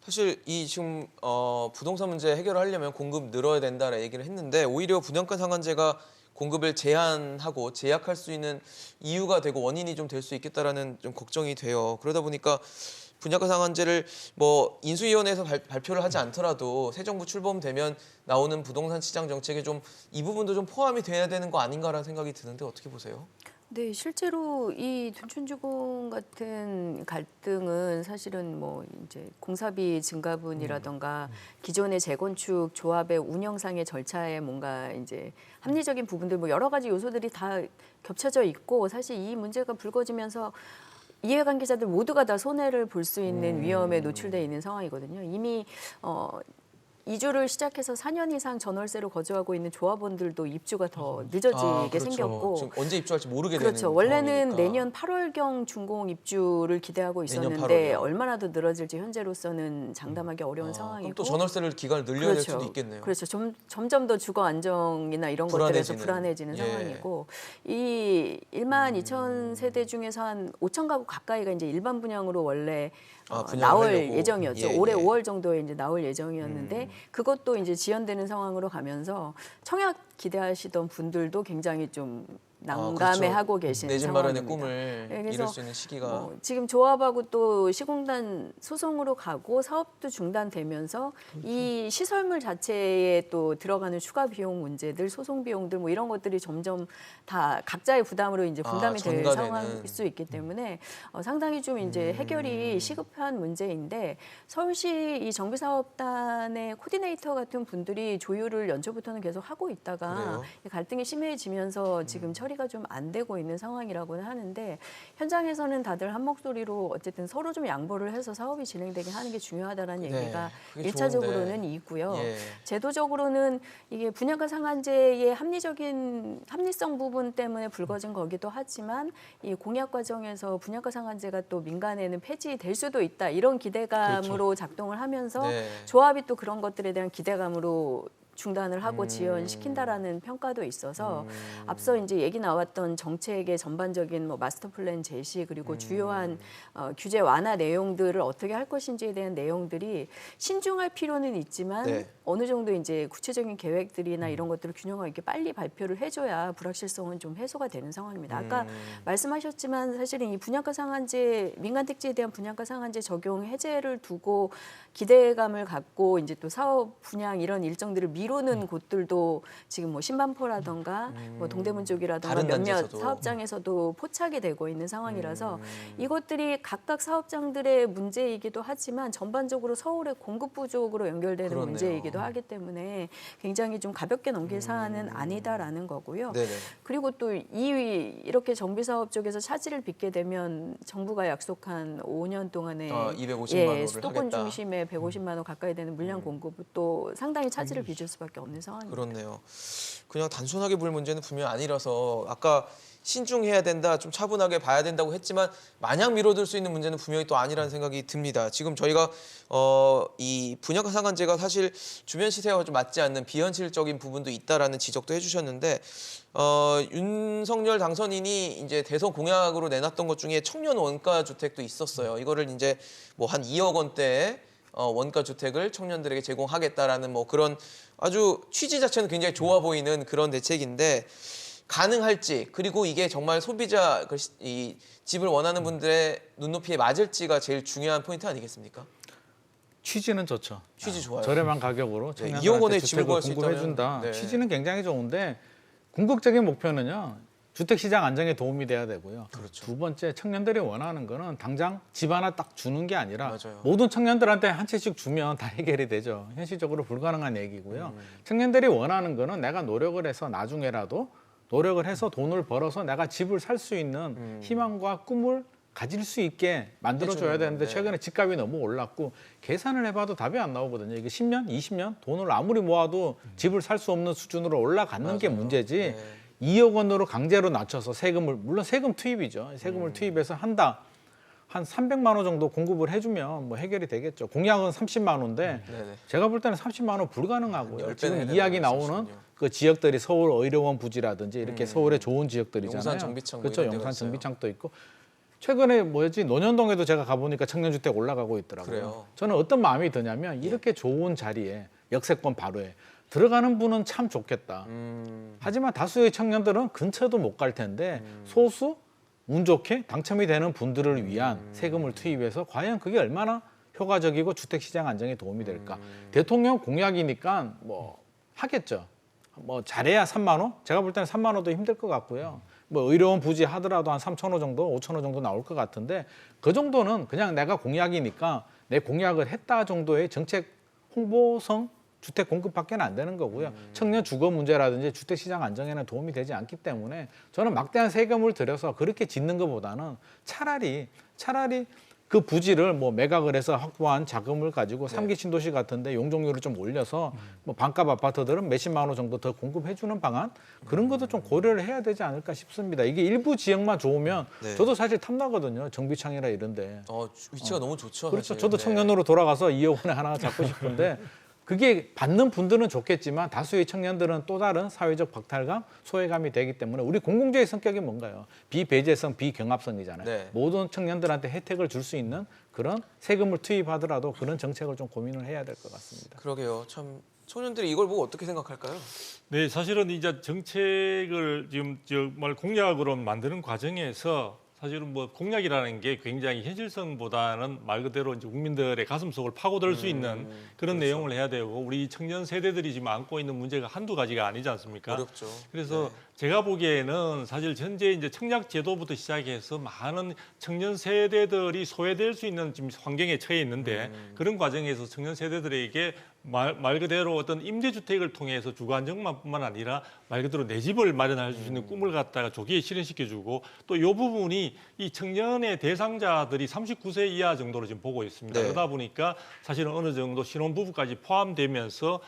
사실 이 지금 부동산 문제 해결하려면 공급 늘어야 된다라는 얘기를 했는데 오히려 분양가 상한제가 공급을 제한하고 제약할 수 있는 이유가 되고 원인이 좀 될 수 있겠다라는 좀 걱정이 돼요. 그러다 보니까 분양가 상한제를 뭐 인수위원회에서 발표를 하지 않더라도 새 정부 출범되면 나오는 부동산 시장 정책에 좀 이 부분도 좀 포함이 돼야 되는 거 아닌가라는 생각이 드는데 어떻게 보세요? 네, 실제로 이 둔촌주공 같은 갈등은 사실은 뭐 이제 공사비 증가분이라던가 기존의 재건축 조합의 운영상의 절차에 뭔가 이제 합리적인 부분들 뭐 여러 가지 요소들이 다 겹쳐져 있고 사실 이 문제가 불거지면서 이해관계자들 모두가 다 손해를 볼 수 있는 위험에 노출돼 있는 상황이거든요. 이미 이주를 시작해서 4년 이상 전월세로 거주하고 있는 조합원들도 입주가 더 늦어지게 그렇죠. 생겼고 지금 언제 입주할지 모르게 그렇죠. 되는 원래는 상황이니까. 내년 8월경 준공 입주를 기대하고 내년 있었는데 8월이요? 얼마나 더 늘어질지 현재로서는 장담하기 어려운 그럼 상황이고. 또 전월세를 기간을 늘려야 될 수도 있겠네요. 그렇죠. 점점 더 주거 안정이나 이런 것들에서 불안해지는 예. 상황이고 이 1만 2천 세대 중에서 한 5천 가구 가까이가 이제 일반 분양으로 원래 분양을 나올 하려고. 예정이었죠. 예, 올해 예. 5월 정도에 이제 나올 예정이었는데 그것도 이제 지연되는 상황으로 가면서 청약 기대하시던 분들도 굉장히 좀 난감해하고 계시는 내집 마련의 상황입니다. 꿈을 네, 그래서 이룰 수 있는 시기가 지금 조합하고 또 시공단 소송으로 가고 사업도 중단되면서 이 시설물 자체에 또 들어가는 추가 비용 문제들, 소송 비용들 뭐 이런 것들이 점점 다 각자의 부담으로 이제 분담이 될 전가되는. 상황일 수 있기 때문에 상당히 좀 이제 해결이 시급한 문제인데 서울시 이 정비사업단의 코디네이터 같은 분들이 조율을 연초부터는 계속 하고 있다가 그래요? 갈등이 심해지면서 지금 처리가 좀 안 되고 있는 상황이라고는 하는데 현장에서는 다들 한 목소리로 어쨌든 서로 좀 양보를 해서 사업이 진행되게 하는 게 중요하다는 네, 얘기가 그게 1차적으로는 좋은데. 있고요. 예. 제도적으로는 이게 분양가 상한제의 합리성 부분 때문에 불거진 거기도 하지만 이 공약 과정에서 분양가 상한제가 또 민간에는 폐지될 수도 있다 이런 기대감으로 작동을 하면서 네. 조합이 또 그런 것들에 대한 기대감으로 중단을 하고 지연시킨다라는 평가도 있어서 앞서 이제 얘기 나왔던 정책의 전반적인 뭐 마스터 플랜 제시 그리고 주요한 규제 완화 내용들을 어떻게 할 것인지에 대한 내용들이 신중할 필요는 있지만 네. 어느 정도 이제 구체적인 계획들이나 이런 것들을 균형감 있게 빨리 발표를 해줘야 불확실성은 좀 해소가 되는 상황입니다. 아까 말씀하셨지만 사실은 이 분양가 상한제, 민간 택지에 대한 분양가 상한제 적용 해제를 두고 기대감을 갖고 이제 또 사업 분양 이런 일정들을 미루는 곳들도 지금 뭐 신반포라던가 뭐 동대문 쪽이라던가 다른 몇몇 단지에서도. 사업장에서도 포착이 되고 있는 상황이라서 이것들이 각각 사업장들의 문제이기도 하지만 전반적으로 서울의 공급 부족으로 연결되는 그렇네요. 문제이기도 하기 때문에 굉장히 좀 가볍게 넘길 사안은 아니다라는 거고요. 네네. 그리고 또 이렇게 정비사업 쪽에서 차질을 빚게 되면 정부가 약속한 5년 동안에 250만 원을 수도권 하겠다. 중심에 150만 원 가까이 되는 물량 공급도 상당히 차질을 빚을 수밖에 없는 상황입니다. 그렇네요. 그냥 단순하게 볼 문제는 분명 아니라서 아까 신중해야 된다, 좀 차분하게 봐야 된다고 했지만 마냥 미뤄둘 수 있는 문제는 분명히 또 아니라는 생각이 듭니다. 지금 저희가 이 분양가 상한제가 사실 주변 시세와 좀 맞지 않는 비현실적인 부분도 있다라는 지적도 해주셨는데 윤석열 당선인이 이제 대선 공약으로 내놨던 것 중에 청년 원가 주택도 있었어요. 이거를 이제 뭐 한 2억 원대의 원가 주택을 청년들에게 제공하겠다라는 뭐 그런 아주 취지 자체는 굉장히 좋아 보이는 그런 대책인데 가능할지 그리고 이게 정말 소비자 이 집을 원하는 분들의 눈높이에 맞을지가 제일 중요한 포인트 아니겠습니까? 취지는 좋죠. 취지 좋아요. 저렴한 가격으로 네, 2억 청년들한테 원에 집을 주택을 구할 수 공급해준다. 있다면, 네. 취지는 굉장히 좋은데 궁극적인 목표는요. 주택시장 안정에 도움이 돼야 되고요. 그렇죠. 두 번째 청년들이 원하는 거는 당장 집 하나 딱 주는 게 아니라 맞아요. 모든 청년들한테 한 채씩 주면 다 해결이 되죠. 현실적으로 불가능한 얘기고요. 청년들이 원하는 거는 내가 노력을 해서 나중에라도 노력을 해서 돈을 벌어서 내가 집을 살 수 있는 희망과 꿈을 가질 수 있게 만들어줘야 해주는 되는데 건데. 최근에 집값이 너무 올랐고 계산을 해봐도 답이 안 나오거든요. 이게 10년, 20년 돈을 아무리 모아도 집을 살 수 없는 수준으로 올라가는 게 맞아요. 문제지 네. 2억 원으로 강제로 낮춰서 세금을 물론 세금 투입이죠. 세금을 투입해서 한다. 한 300만 원 정도 공급을 해주면 뭐 해결이 되겠죠. 공약은 30만 원인데 네네. 제가 볼 때는 30만 원 불가능하고요. 한 10배는 지금 해야 이야기 된다고 나오는 말씀이시군요. 그 지역들이 서울 의료원 부지라든지 이렇게 서울의 좋은 지역들이잖아요. 용산 정비창 뭐 그렇죠. 이런 데가 용산 있어요. 정비창도 있고 최근에 뭐였지 논현동에도 제가 가보니까 청년주택 올라가고 있더라고요. 그래요? 저는 어떤 마음이 드냐면 이렇게 좋은 자리에 역세권 바로에 들어가는 분은 참 좋겠다. 하지만 다수의 청년들은 근처도 못 갈 텐데 소수 운 좋게 당첨이 되는 분들을 위한 세금을 투입해서 과연 그게 얼마나 효과적이고 주택시장 안정에 도움이 될까? 대통령 공약이니까 뭐 하겠죠. 뭐 잘해야 3만 원? 제가 볼 때는 3만 원도 힘들 것 같고요. 뭐 의료원 부지 하더라도 한 3천 원 정도, 5천 원 정도 나올 것 같은데 그 정도는 그냥 내가 공약이니까 내 공약을 했다 정도의 정책 홍보성 주택 공급밖에 안 되는 거고요. 청년 주거 문제라든지 주택 시장 안정에는 도움이 되지 않기 때문에 저는 막대한 세금을 들여서 그렇게 짓는 것보다는 차라리 그 부지를 뭐 매각을 해서 확보한 자금을 가지고 삼기 신도시 같은데 용적률을 좀 올려서 뭐 반값 아파트들은 몇십만 원 정도 더 공급해 주는 방안 그런 것도 좀 고려를 해야 되지 않을까 싶습니다. 이게 일부 지역만 좋으면 네. 저도 사실 탐나거든요. 정비창이라 이런데. 위치가 너무 좋죠. 그렇죠. 사실. 저도 네. 청년으로 돌아가서 2억 원에 하나 잡고 싶은데 그게 받는 분들은 좋겠지만 다수의 청년들은 또 다른 사회적 박탈감, 소외감이 되기 때문에 우리 공공재의 성격이 뭔가요? 비배제성, 비경합성이잖아요. 네. 모든 청년들한테 혜택을 줄 수 있는 그런 세금을 투입하더라도 그런 정책을 좀 고민을 해야 될 것 같습니다. 그러게요. 참 청년들이 이걸 보고 어떻게 생각할까요? 네, 사실은 이제 정책을 지금 정말 공약으로 만드는 과정에서 사실은 뭐 공약이라는 게 굉장히 현실성보다는 말 그대로 이제 국민들의 가슴 속을 파고들 수 있는 그런 내용을 해야 되고 우리 청년 세대들이 지금 안고 있는 문제가 한두 가지가 아니지 않습니까? 어렵죠. 그래서 제가 보기에는 사실 현재 이제 청약 제도부터 시작해서 많은 청년 세대들이 소외될 수 있는 지금 환경에 처해 있는데 그런 과정에서 청년 세대들에게 말 그대로 어떤 임대주택을 통해서 주거 안정만뿐만 아니라 말 그대로 내 집을 마련할 수 있는 꿈을 갖다가 조기에 실현시켜주고 또 이 부분이 이 청년의 대상자들이 39세 이하 정도로 지금 보고 있습니다. 네. 그러다 보니까 사실은 어느 정도 신혼부부까지 포함되면서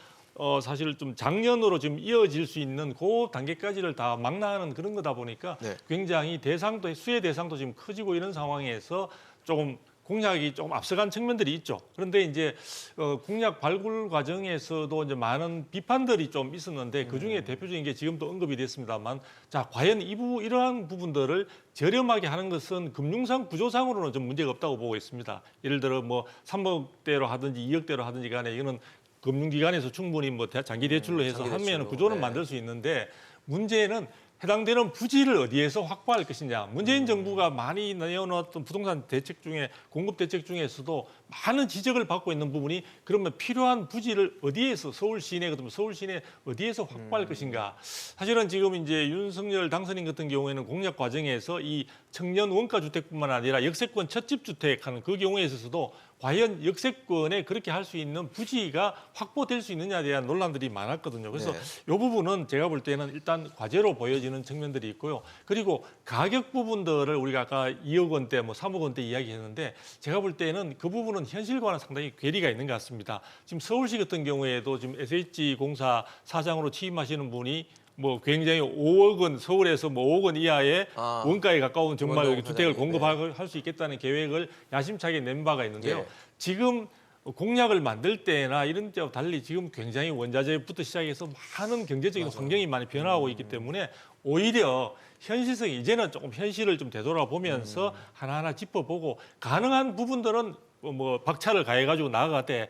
사실 좀 장년으로 지금 이어질 수 있는 그 단계까지를 다 망라하는 그런 거다 보니까 네. 굉장히 수혜 대상도 지금 커지고 이런 상황에서 조금 공약이 조금 앞서간 측면들이 있죠. 그런데 이제 공약 발굴 과정에서도 이제 많은 비판들이 좀 있었는데 그 중에 대표적인 게 지금도 언급이 됐습니다만, 자 과연 이러한 부분들을 저렴하게 하는 것은 금융상 구조상으로는 좀 문제가 없다고 보고 있습니다. 예를 들어 뭐 3억대로 하든지 2억대로 하든지 간에 이거는 금융기관에서 충분히 뭐 장기 대출로 해서 장기 하면 대출로. 구조는 네. 만들 수 있는데 문제는 해당되는 부지를 어디에서 확보할 것이냐. 문재인 정부가 많이 내어놓았던 부동산 대책 중에 공급 대책 중에서도 많은 지적을 받고 있는 부분이 그러면 필요한 부지를 어디에서 서울 시내 그러면 서울 시내 어디에서 확보할 것인가. 사실은 지금 이제 윤석열 당선인 같은 경우에는 공약 과정에서 이 청년 원가 주택뿐만 아니라 역세권 첫집 주택하는 그 경우에 있어서도 과연 역세권에 그렇게 할 수 있는 부지가 확보될 수 있느냐에 대한 논란들이 많았거든요. 그래서 네. 이 부분은 제가 볼 때는 일단 과제로 보여지는 측면들이 있고요. 그리고 가격 부분들을 우리가 아까 2억 원대, 뭐 3억 원대 이야기했는데 제가 볼 때는 그 부분은 현실과는 상당히 괴리가 있는 것 같습니다. 지금 서울시 같은 경우에도 지금 SH공사 사장으로 취임하시는 분이 뭐 굉장히 5억 원 서울에서 뭐 5억 원 이하의 원가에 가까운 정말 원가용 주택을 사장님, 공급할 수 있겠다는 계획을 야심차게 낸 바가 있는데요. 예. 지금 공약을 만들 때나 이런 때와 달리 지금 굉장히 원자재부터 시작해서 많은 경제적인 환경이 많이 변화하고 있기 때문에 오히려 현실성이 이제는 조금 현실을 좀 되돌아보면서 하나하나 짚어보고 가능한 부분들은 뭐 박차를 가해가지고 나아가되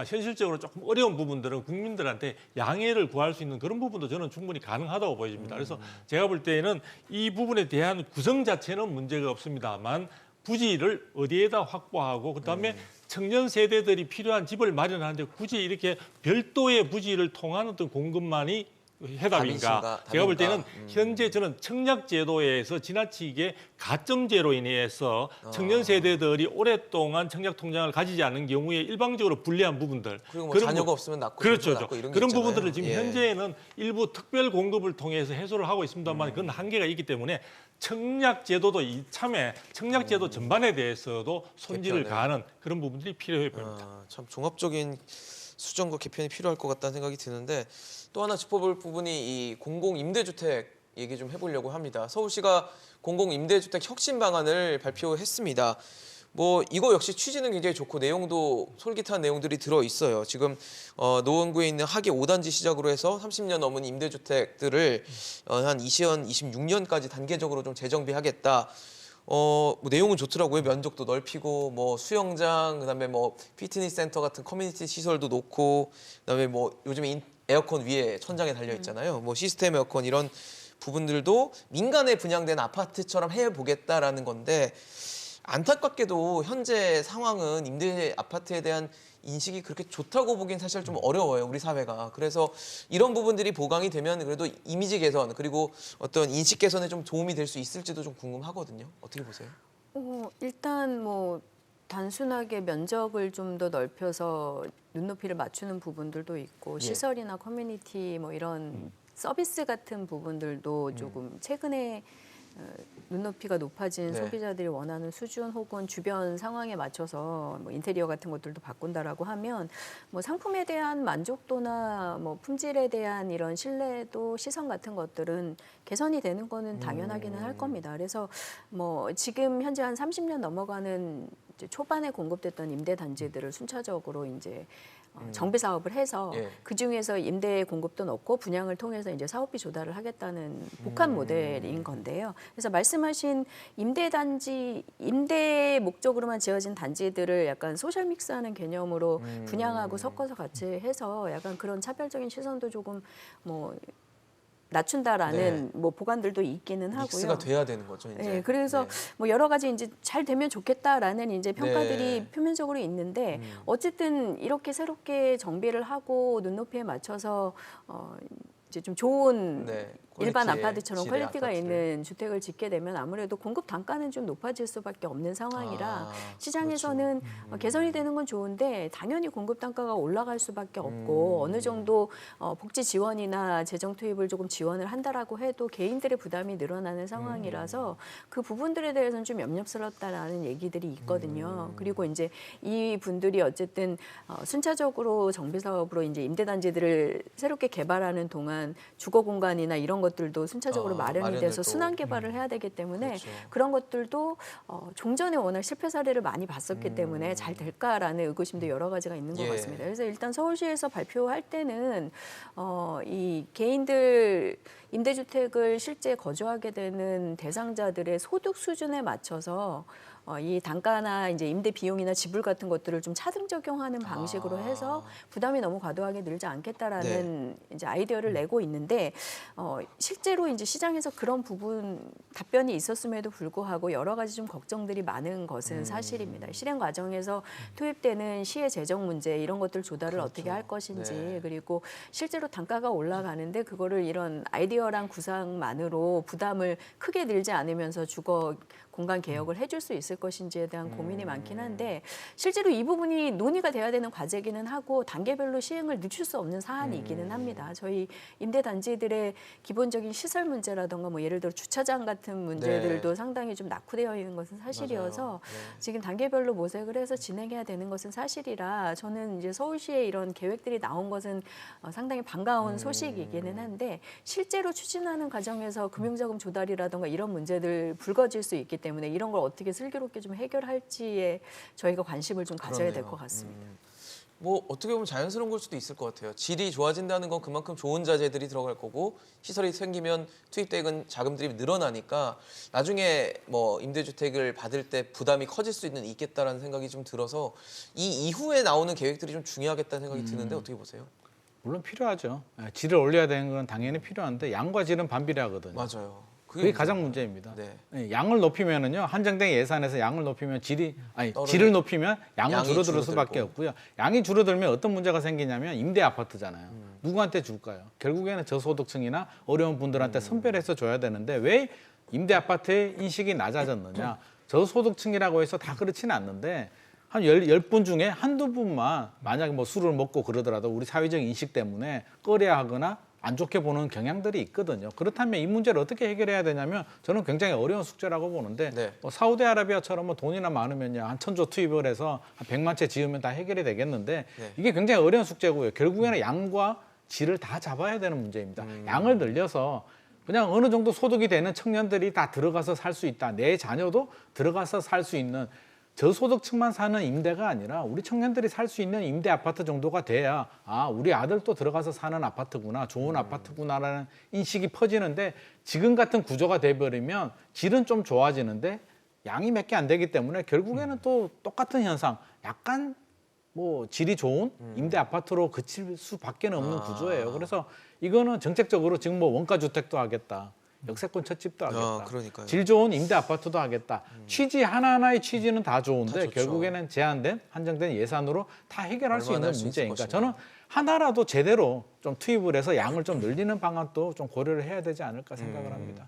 현실적으로 조금 어려운 부분들은 국민들한테 양해를 구할 수 있는 그런 부분도 저는 충분히 가능하다고 보여집니다. 그래서 제가 볼 때는 이 부분에 대한 구성 자체는 문제가 없습니다만 부지를 어디에다 확보하고 그다음에 청년 세대들이 필요한 집을 마련하는데 굳이 이렇게 별도의 부지를 통한 어떤 공급만이 해답인가? 제가 볼 때는 현재 저는 청약 제도에서 지나치게 가점제로 인해서 청년 세대들이 오랫동안 청약 통장을 가지지 않은 경우에 일방적으로 불리한 부분들 그리고 뭐 그런 자녀가 없으면 낳고 그렇죠. 낳고 이런 게 그런 있잖아요. 부분들을 지금 예. 현재는 일부 특별 공급을 통해서 해소를 하고 있습니다만 그건 한계가 있기 때문에 청약 제도도 이참에 청약 제도 전반에 대해서도 손질을 개편을. 가하는 그런 부분들이 필요해 보입니다. 참 종합적인 수정과 개편이 필요할 것 같다는 생각이 드는데 또 하나 짚어볼 부분이 이 공공임대주택 얘기 좀 해보려고 합니다. 서울시가 공공임대주택 혁신 방안을 발표했습니다. 뭐 이거 역시 취지는 굉장히 좋고 내용도 솔깃한 내용들이 들어 있어요. 지금 노원구에 있는 하계 5단지 시작으로 해서 30년 넘은 임대주택들을 한 2026년까지 단계적으로 좀 재정비하겠다. 뭐 내용은 좋더라고요. 면적도 넓히고 뭐 수영장, 그다음에 뭐 피트니스 센터 같은 커뮤니티 시설도 놓고, 그다음에 뭐 요즘에 에어컨 위에 천장에 달려 있잖아요. 뭐 시스템 에어컨 이런 부분들도 민간에 분양된 아파트처럼 해보겠다라는 건데 안타깝게도 현재 상황은 임대 아파트에 대한 인식이 그렇게 좋다고 보긴 사실 좀 어려워요, 우리 사회가. 그래서 이런 부분들이 보강이 되면 그래도 이미지 개선 그리고 어떤 인식 개선에 좀 도움이 될 수 있을지도 좀 궁금하거든요. 어떻게 보세요? 일단 뭐 단순하게 면적을 좀 더 넓혀서 눈높이를 맞추는 부분들도 있고 예. 시설이나 커뮤니티 뭐 이런 서비스 같은 부분들도 조금 최근에 눈높이가 높아진 네. 소비자들이 원하는 수준 혹은 주변 상황에 맞춰서 뭐 인테리어 같은 것들도 바꾼다라고 하면 뭐 상품에 대한 만족도나 뭐 품질에 대한 이런 신뢰도 시선 같은 것들은 개선이 되는 거는 당연하기는 할 겁니다. 그래서 뭐 지금 현재 한 30년 넘어가는 이제 초반에 공급됐던 임대 단지들을 순차적으로 이제 정비 사업을 해서 예. 그 중에서 임대 공급도 넣고 분양을 통해서 이제 사업비 조달을 하겠다는 복합 모델인 건데요. 그래서 말씀하신 임대 단지, 임대 목적으로만 지어진 단지들을 약간 소셜 믹스하는 개념으로 분양하고 섞어서 같이 해서 약간 그런 차별적인 시선도 조금 뭐 낮춘다라는 뭐 보관들도 있기는 하고요. 믹스가 돼야 되는 거죠, 이제. 네, 그래서 네. 뭐 여러 가지 이제 잘 되면 좋겠다라는 이제 평가들이 네. 표면적으로 있는데 어쨌든 이렇게 새롭게 정비를 하고 눈높이에 맞춰서 이제 좀 좋은 네, 일반 퀄리티의 아파트처럼 질의 퀄리티가 아파트를. 있는 주택을 짓게 되면 아무래도 공급 단가는 좀 높아질 수밖에 없는 상황이라 시장에서는 그렇죠. 개선이 되는 건 좋은데 당연히 공급 단가가 올라갈 수밖에 없고 어느 정도 복지 지원이나 재정 투입을 조금 지원을 한다라고 해도 개인들의 부담이 늘어나는 상황이라서 그 부분들에 대해서는 좀 염려스럽다라는 얘기들이 있거든요. 그리고 이제 이 분들이 어쨌든 순차적으로 정비 사업으로 이제 임대 단지들을 새롭게 개발하는 동안 주거 공간이나 이런 것들도 순차적으로 마련이 마련을 돼서 또. 순환 개발을 해야 되기 때문에 그렇죠. 그런 것들도 종전에 워낙 실패 사례를 많이 봤었기 때문에 잘 될까라는 의구심도 여러 가지가 있는 것 예. 같습니다. 그래서 일단 서울시에서 발표할 때는 이 개인들 임대주택을 실제 거주하게 되는 대상자들의 소득 수준에 맞춰서 이 단가나 이제 임대 비용이나 지불 같은 것들을 좀 차등 적용하는 방식으로 해서 부담이 너무 과도하게 늘지 않겠다라는 이제 아이디어를 내고 있는데 실제로 이제 시장에서 그런 부분 답변이 있었음에도 불구하고 여러 가지 좀 걱정들이 많은 것은 사실입니다. 실행 과정에서 투입되는 시의 재정 문제 이런 것들 조달을 어떻게 할 것인지 그리고 실제로 단가가 올라가는데 그거를 이런 아이디어랑 구상만으로 부담을 크게 늘지 않으면서 주거 공간 개혁을 해줄 수 있을 것인지에 대한 고민이 많긴 한데 실제로 이 부분이 논의가 돼야 되는 과제기는 하고 단계별로 시행을 늦출 수 없는 사안이기는 합니다. 저희 임대단지들의 기본적인 시설 문제라든가 뭐 예를 들어 주차장 같은 문제들도 상당히 좀 낙후되어 있는 것은 사실이어서 지금 단계별로 모색을 해서 진행해야 되는 것은 사실이라 저는 이제 서울시의 이런 계획들이 나온 것은 상당히 반가운 소식이기는 한데 실제로 추진하는 과정에서 금융자금 조달이라든가 이런 문제들 불거질 수 있기 때문에 이런 걸 어떻게 슬기롭게 좀 해결할지에 저희가 관심을 좀 가져야 될 것 같습니다. 뭐 어떻게 보면 자연스러운 걸 수도 있을 것 같아요. 질이 좋아진다는 건 그만큼 좋은 자재들이 들어갈 거고 시설이 생기면 투입되는 자금들이 늘어나니까 나중에 뭐 임대주택을 받을 때 부담이 커질 수 있겠다라는 생각이 좀 들어서 이 이후에 나오는 계획들이 좀 중요하겠다는 생각이 드는데 어떻게 보세요? 물론 필요하죠. 질을 올려야 되는 건 당연히 필요한데 양과 질은 반비례하거든요. 맞아요. 그게 가장 문제입니다. 네. 양을 높이면은요 한정된 예산에서 양을 높이면 질을 높이면 양은 양이 줄어들 줄어들고. 수밖에 없고요. 양이 줄어들면 어떤 문제가 생기냐면 임대 아파트잖아요. 누구한테 줄까요? 결국에는 저소득층이나 어려운 분들한테 선별해서 줘야 되는데 왜 임대 아파트의 인식이 낮아졌느냐? 저소득층이라고 해서 다 그렇지는 않는데 한 10분 중에 한두 분만 만약에 뭐 술을 먹고 그러더라도 우리 사회적 인식 때문에 꺼려야 하거나 안 좋게 보는 경향들이 있거든요. 그렇다면 이 문제를 어떻게 해결해야 되냐면 저는 굉장히 어려운 숙제라고 보는데 뭐 사우디아라비아처럼 뭐 돈이나 많으면요 한 1,000조 투입을 해서 한 100만 채 지으면 다 해결이 되겠는데 이게 굉장히 어려운 숙제고요. 결국에는 양과 질을 다 잡아야 되는 문제입니다. 양을 늘려서 그냥 어느 정도 소득이 되는 청년들이 다 들어가서 살 수 있다. 내 자녀도 들어가서 살 수 있는 저소득층만 사는 임대가 아니라 우리 청년들이 살 수 있는 임대 아파트 정도가 돼야 우리 아들도 들어가서 사는 아파트구나, 좋은 아파트구나라는 인식이 퍼지는데 지금 같은 구조가 돼버리면 질은 좀 좋아지는데 양이 몇 개 안 되기 때문에 결국에는 또 똑같은 현상, 약간 뭐 질이 좋은 임대 아파트로 그칠 수밖에 없는 구조예요. 그래서 이거는 정책적으로 지금 뭐 원가 주택도 하겠다. 역세권 첫 집도 하겠다. 그러니까요. 질 좋은 임대 아파트도 하겠다. 취지 하나하나의 취지는 다 좋은데 다 좋죠. 결국에는 제한된 한정된 예산으로 다 해결할 수 있는 할수 있을 문제니까 것인가. 저는 하나라도 제대로 좀 투입을 해서 양을 좀 늘리는 방안도 좀 고려를 해야 되지 않을까 생각을 합니다.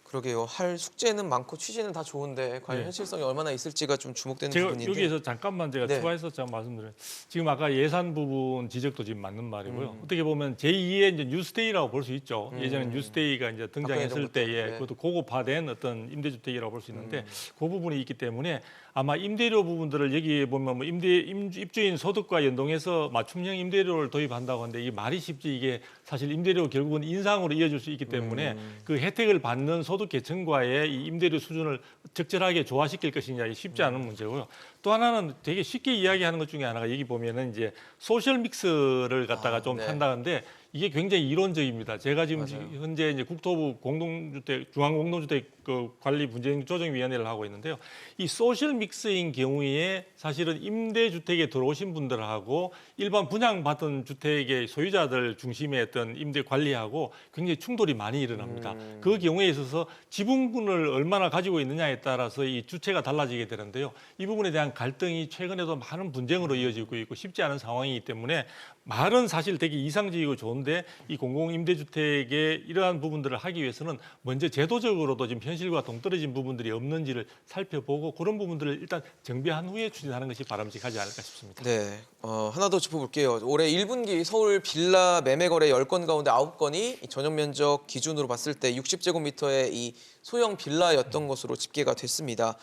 그러게요. 할 숙제는 많고 취지는 다 좋은데 과연 현실성이 얼마나 있을지가 좀 주목되는 제가 부분인데. 여기에서 잠깐만 제가 추가해서 제가 말씀드려요. 지금 아까 예산 부분 지적도 지금 맞는 말이고요. 어떻게 보면 제2의 이제 뉴스데이라고 볼 수 있죠. 예전에 뉴스데이가 이제 등장했을 정부 때에 때. 그것도 고급화된 어떤 임대주택이라고 볼 수 있는데 그 부분이 있기 때문에 아마 임대료 부분들을 여기 보면 뭐 입주인 소득과 연동해서 맞춤형 임대료를 도입한다고 하는데 이게 말이 쉽지 이게 사실 임대료 결국은 인상으로 이어질 수 있기 때문에 그 혜택을 받는 소득 계층과의 이 임대료 수준을 적절하게 조화시킬 것이냐 쉽지 않은 문제고요. 또 하나는 되게 쉽게 이야기하는 것 중에 하나가 여기 보면은 이제 소셜 믹스를 갖다가 좀 한다는데 이게 굉장히 이론적입니다. 제가 지금 현재 이제 국토부 공동주택 중앙공동주택 그 관리 분쟁 조정위원회를 하고 있는데요. 이 소셜 믹스인 경우에 사실은 임대주택에 들어오신 분들하고 일반 분양받은 주택의 소유자들 중심의 어떤 임대 관리하고 굉장히 충돌이 많이 일어납니다. 그 경우에 있어서 지분을 얼마나 가지고 있느냐에 따라서 이 주체가 달라지게 되는데요. 이 부분에 대한 갈등이 최근에도 많은 분쟁으로 이어지고 있고 쉽지 않은 상황이기 때문에 말은 사실 되게 이상적이고 좋은데 이 공공임대주택의 이러한 부분들을 하기 위해서는 먼저 제도적으로도 지금 현실과 동떨어진 부분들이 없는지를 살펴보고 그런 부분들을 일단 정비한 후에 추진하는 것이 바람직하지 않을까 싶습니다. 네, 하나 더 짚어볼게요. 올해 1분기 서울 빌라 매매 거래 10건 가운데 9건이 전용 면적 기준으로 봤을 때 60제곱미터의 이 소형 빌라였던 것으로 집계가 됐습니다.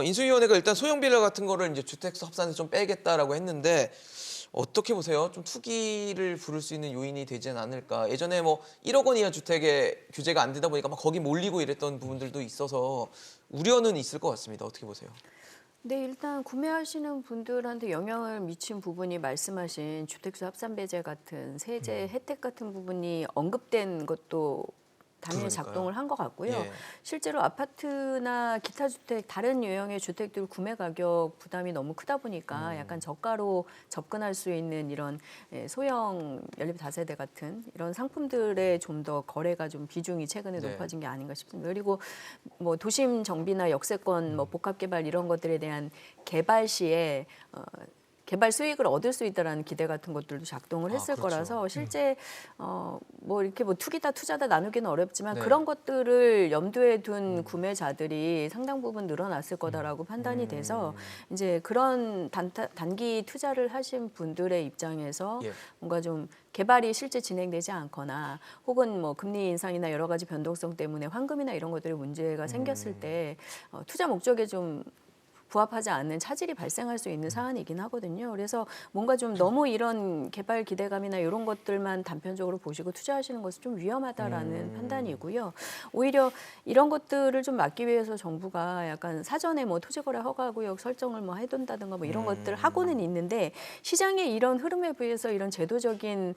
인수위원회가 일단 소형 빌라 같은 거를 이제 주택수 합산에서 좀 빼겠다라고 했는데 어떻게 보세요? 좀 투기를 부를 수 있는 요인이 되지는 않을까? 예전에 뭐 1억 원 이하 주택에 규제가 안 되다 보니까 막 거기 몰리고 이랬던 부분들도 있어서 우려는 있을 것 같습니다. 어떻게 보세요? 네, 일단 구매하시는 분들한테 영향을 미친 부분이 말씀하신 주택수 합산 배제 같은 세제 혜택 같은 부분이 언급된 것도 당연히 그러니까요. 작동을 한 것 같고요. 예. 실제로 아파트나 기타 주택, 다른 유형의 주택들 구매 가격 부담이 너무 크다 보니까 약간 저가로 접근할 수 있는 이런 소형 연립 다세대 같은 이런 상품들의 좀 더 거래가 좀 비중이 최근에 네. 높아진 게 아닌가 싶습니다. 그리고 뭐 도심 정비나 역세권, 뭐 복합 개발 이런 것들에 대한 개발 시에 개발 수익을 얻을 수 있다라는 기대 같은 것들도 작동을 했을 그렇죠. 거라서 실제 뭐 이렇게 뭐 투기다 투자다 나누기는 어렵지만 네. 그런 것들을 염두에 둔 구매자들이 상당 부분 늘어났을 거다라고 판단이 돼서 이제 그런 단기 투자를 하신 분들의 입장에서 예. 뭔가 좀 개발이 실제 진행되지 않거나 혹은 뭐 금리 인상이나 여러 가지 변동성 때문에 환금이나 이런 것들이 문제가 생겼을 때 투자 목적에 좀 부합하지 않는 차질이 발생할 수 있는 사안이긴 하거든요. 그래서 뭔가 좀 너무 이런 개발 기대감이나 이런 것들만 단편적으로 보시고 투자하시는 것은 좀 위험하다라는 판단이고요. 오히려 이런 것들을 좀 막기 위해서 정부가 약간 사전에 뭐 토지거래 허가구역 설정을 뭐 해둔다든가 뭐 이런 것들 하고는 있는데 시장의 이런 흐름에 비해서 이런 제도적인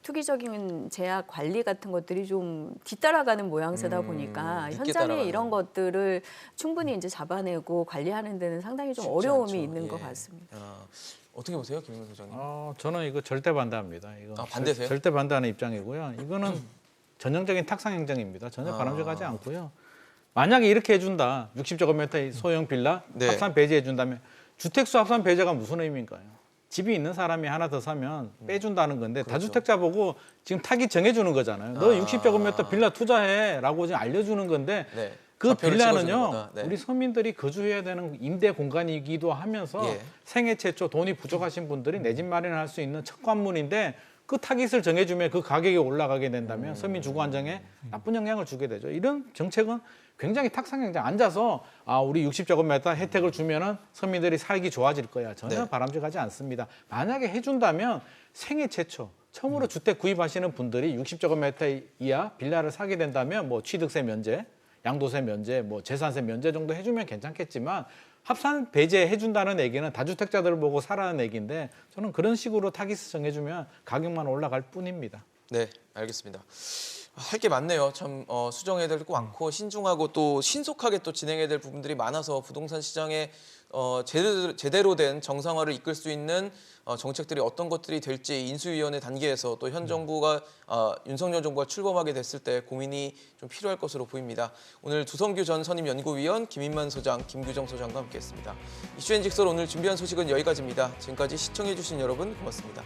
투기적인 제약 관리 같은 것들이 좀 뒤따라가는 모양새다 보니까 늦게 현장에 따라가는. 이런 것들을 충분히 이제 잡아내고 관리하는 데는 상당히 좀 쉽지 어려움이 않죠. 있는 것 예. 같습니다. 어떻게 보세요, 김민건 소장님? 저는 이거 절대 반대합니다. 이거 반대세요? 절대 반대하는 입장이고요. 이거는 전형적인 탁상 행정입니다. 전혀 바람직하지 않고요. 만약에 이렇게 해준다, 60제곱미터의 소형 빌라 네. 합산 배제해준다면 주택수 합산 배제가 무슨 의미인가요? 집이 있는 사람이 하나 더 사면 빼준다는 건데 그렇죠. 다주택자 보고 지금 타깃 정해주는 거잖아요. 너 60제곱미터 빌라 투자해라고 지금 알려주는 건데 네. 그 좌표를 찍어주는 빌라는요, 거다. 네. 우리 서민들이 거주해야 되는 임대 공간이기도 하면서 예. 생애 최초 돈이 부족하신 분들이 내 집 마련할 수 있는 첫 관문인데 그 타깃을 정해주면 그 가격이 올라가게 된다면 서민 주거 안정에 나쁜 영향을 주게 되죠. 이런 정책은 굉장히 탁상행정 앉아서 우리 60제곱미터 혜택을 주면은 서민들이 살기 좋아질 거야. 전혀 네. 바람직하지 않습니다. 만약에 해준다면 생애 최초 처음으로 주택 구입하시는 분들이 60제곱미터 이하 빌라를 사게 된다면 뭐 취득세 면제, 양도세 면제, 뭐 재산세 면제 정도 해주면 괜찮겠지만 합산 배제 해준다는 얘기는 다주택자들을 보고 사라는 얘기인데 저는 그런 식으로 타깃을 정해주면 가격만 올라갈 뿐입니다. 네, 알겠습니다. 할 게 많네요. 참 수정해야 될 거 많고 신중하고 또 신속하게 또 진행해야 될 부분들이 많아서 부동산 시장에 제대로 된 정상화를 이끌 수 있는 정책들이 어떤 것들이 될지 인수위원회 단계에서 또 현 정부가 윤석열 정부가 출범하게 됐을 때 고민이 좀 필요할 것으로 보입니다. 오늘 두성규 전 선임연구위원, 김인만 소장, 김규정 소장과 함께했습니다. 이슈앤직설 오늘 준비한 소식은 여기까지입니다. 지금까지 시청해주신 여러분 고맙습니다.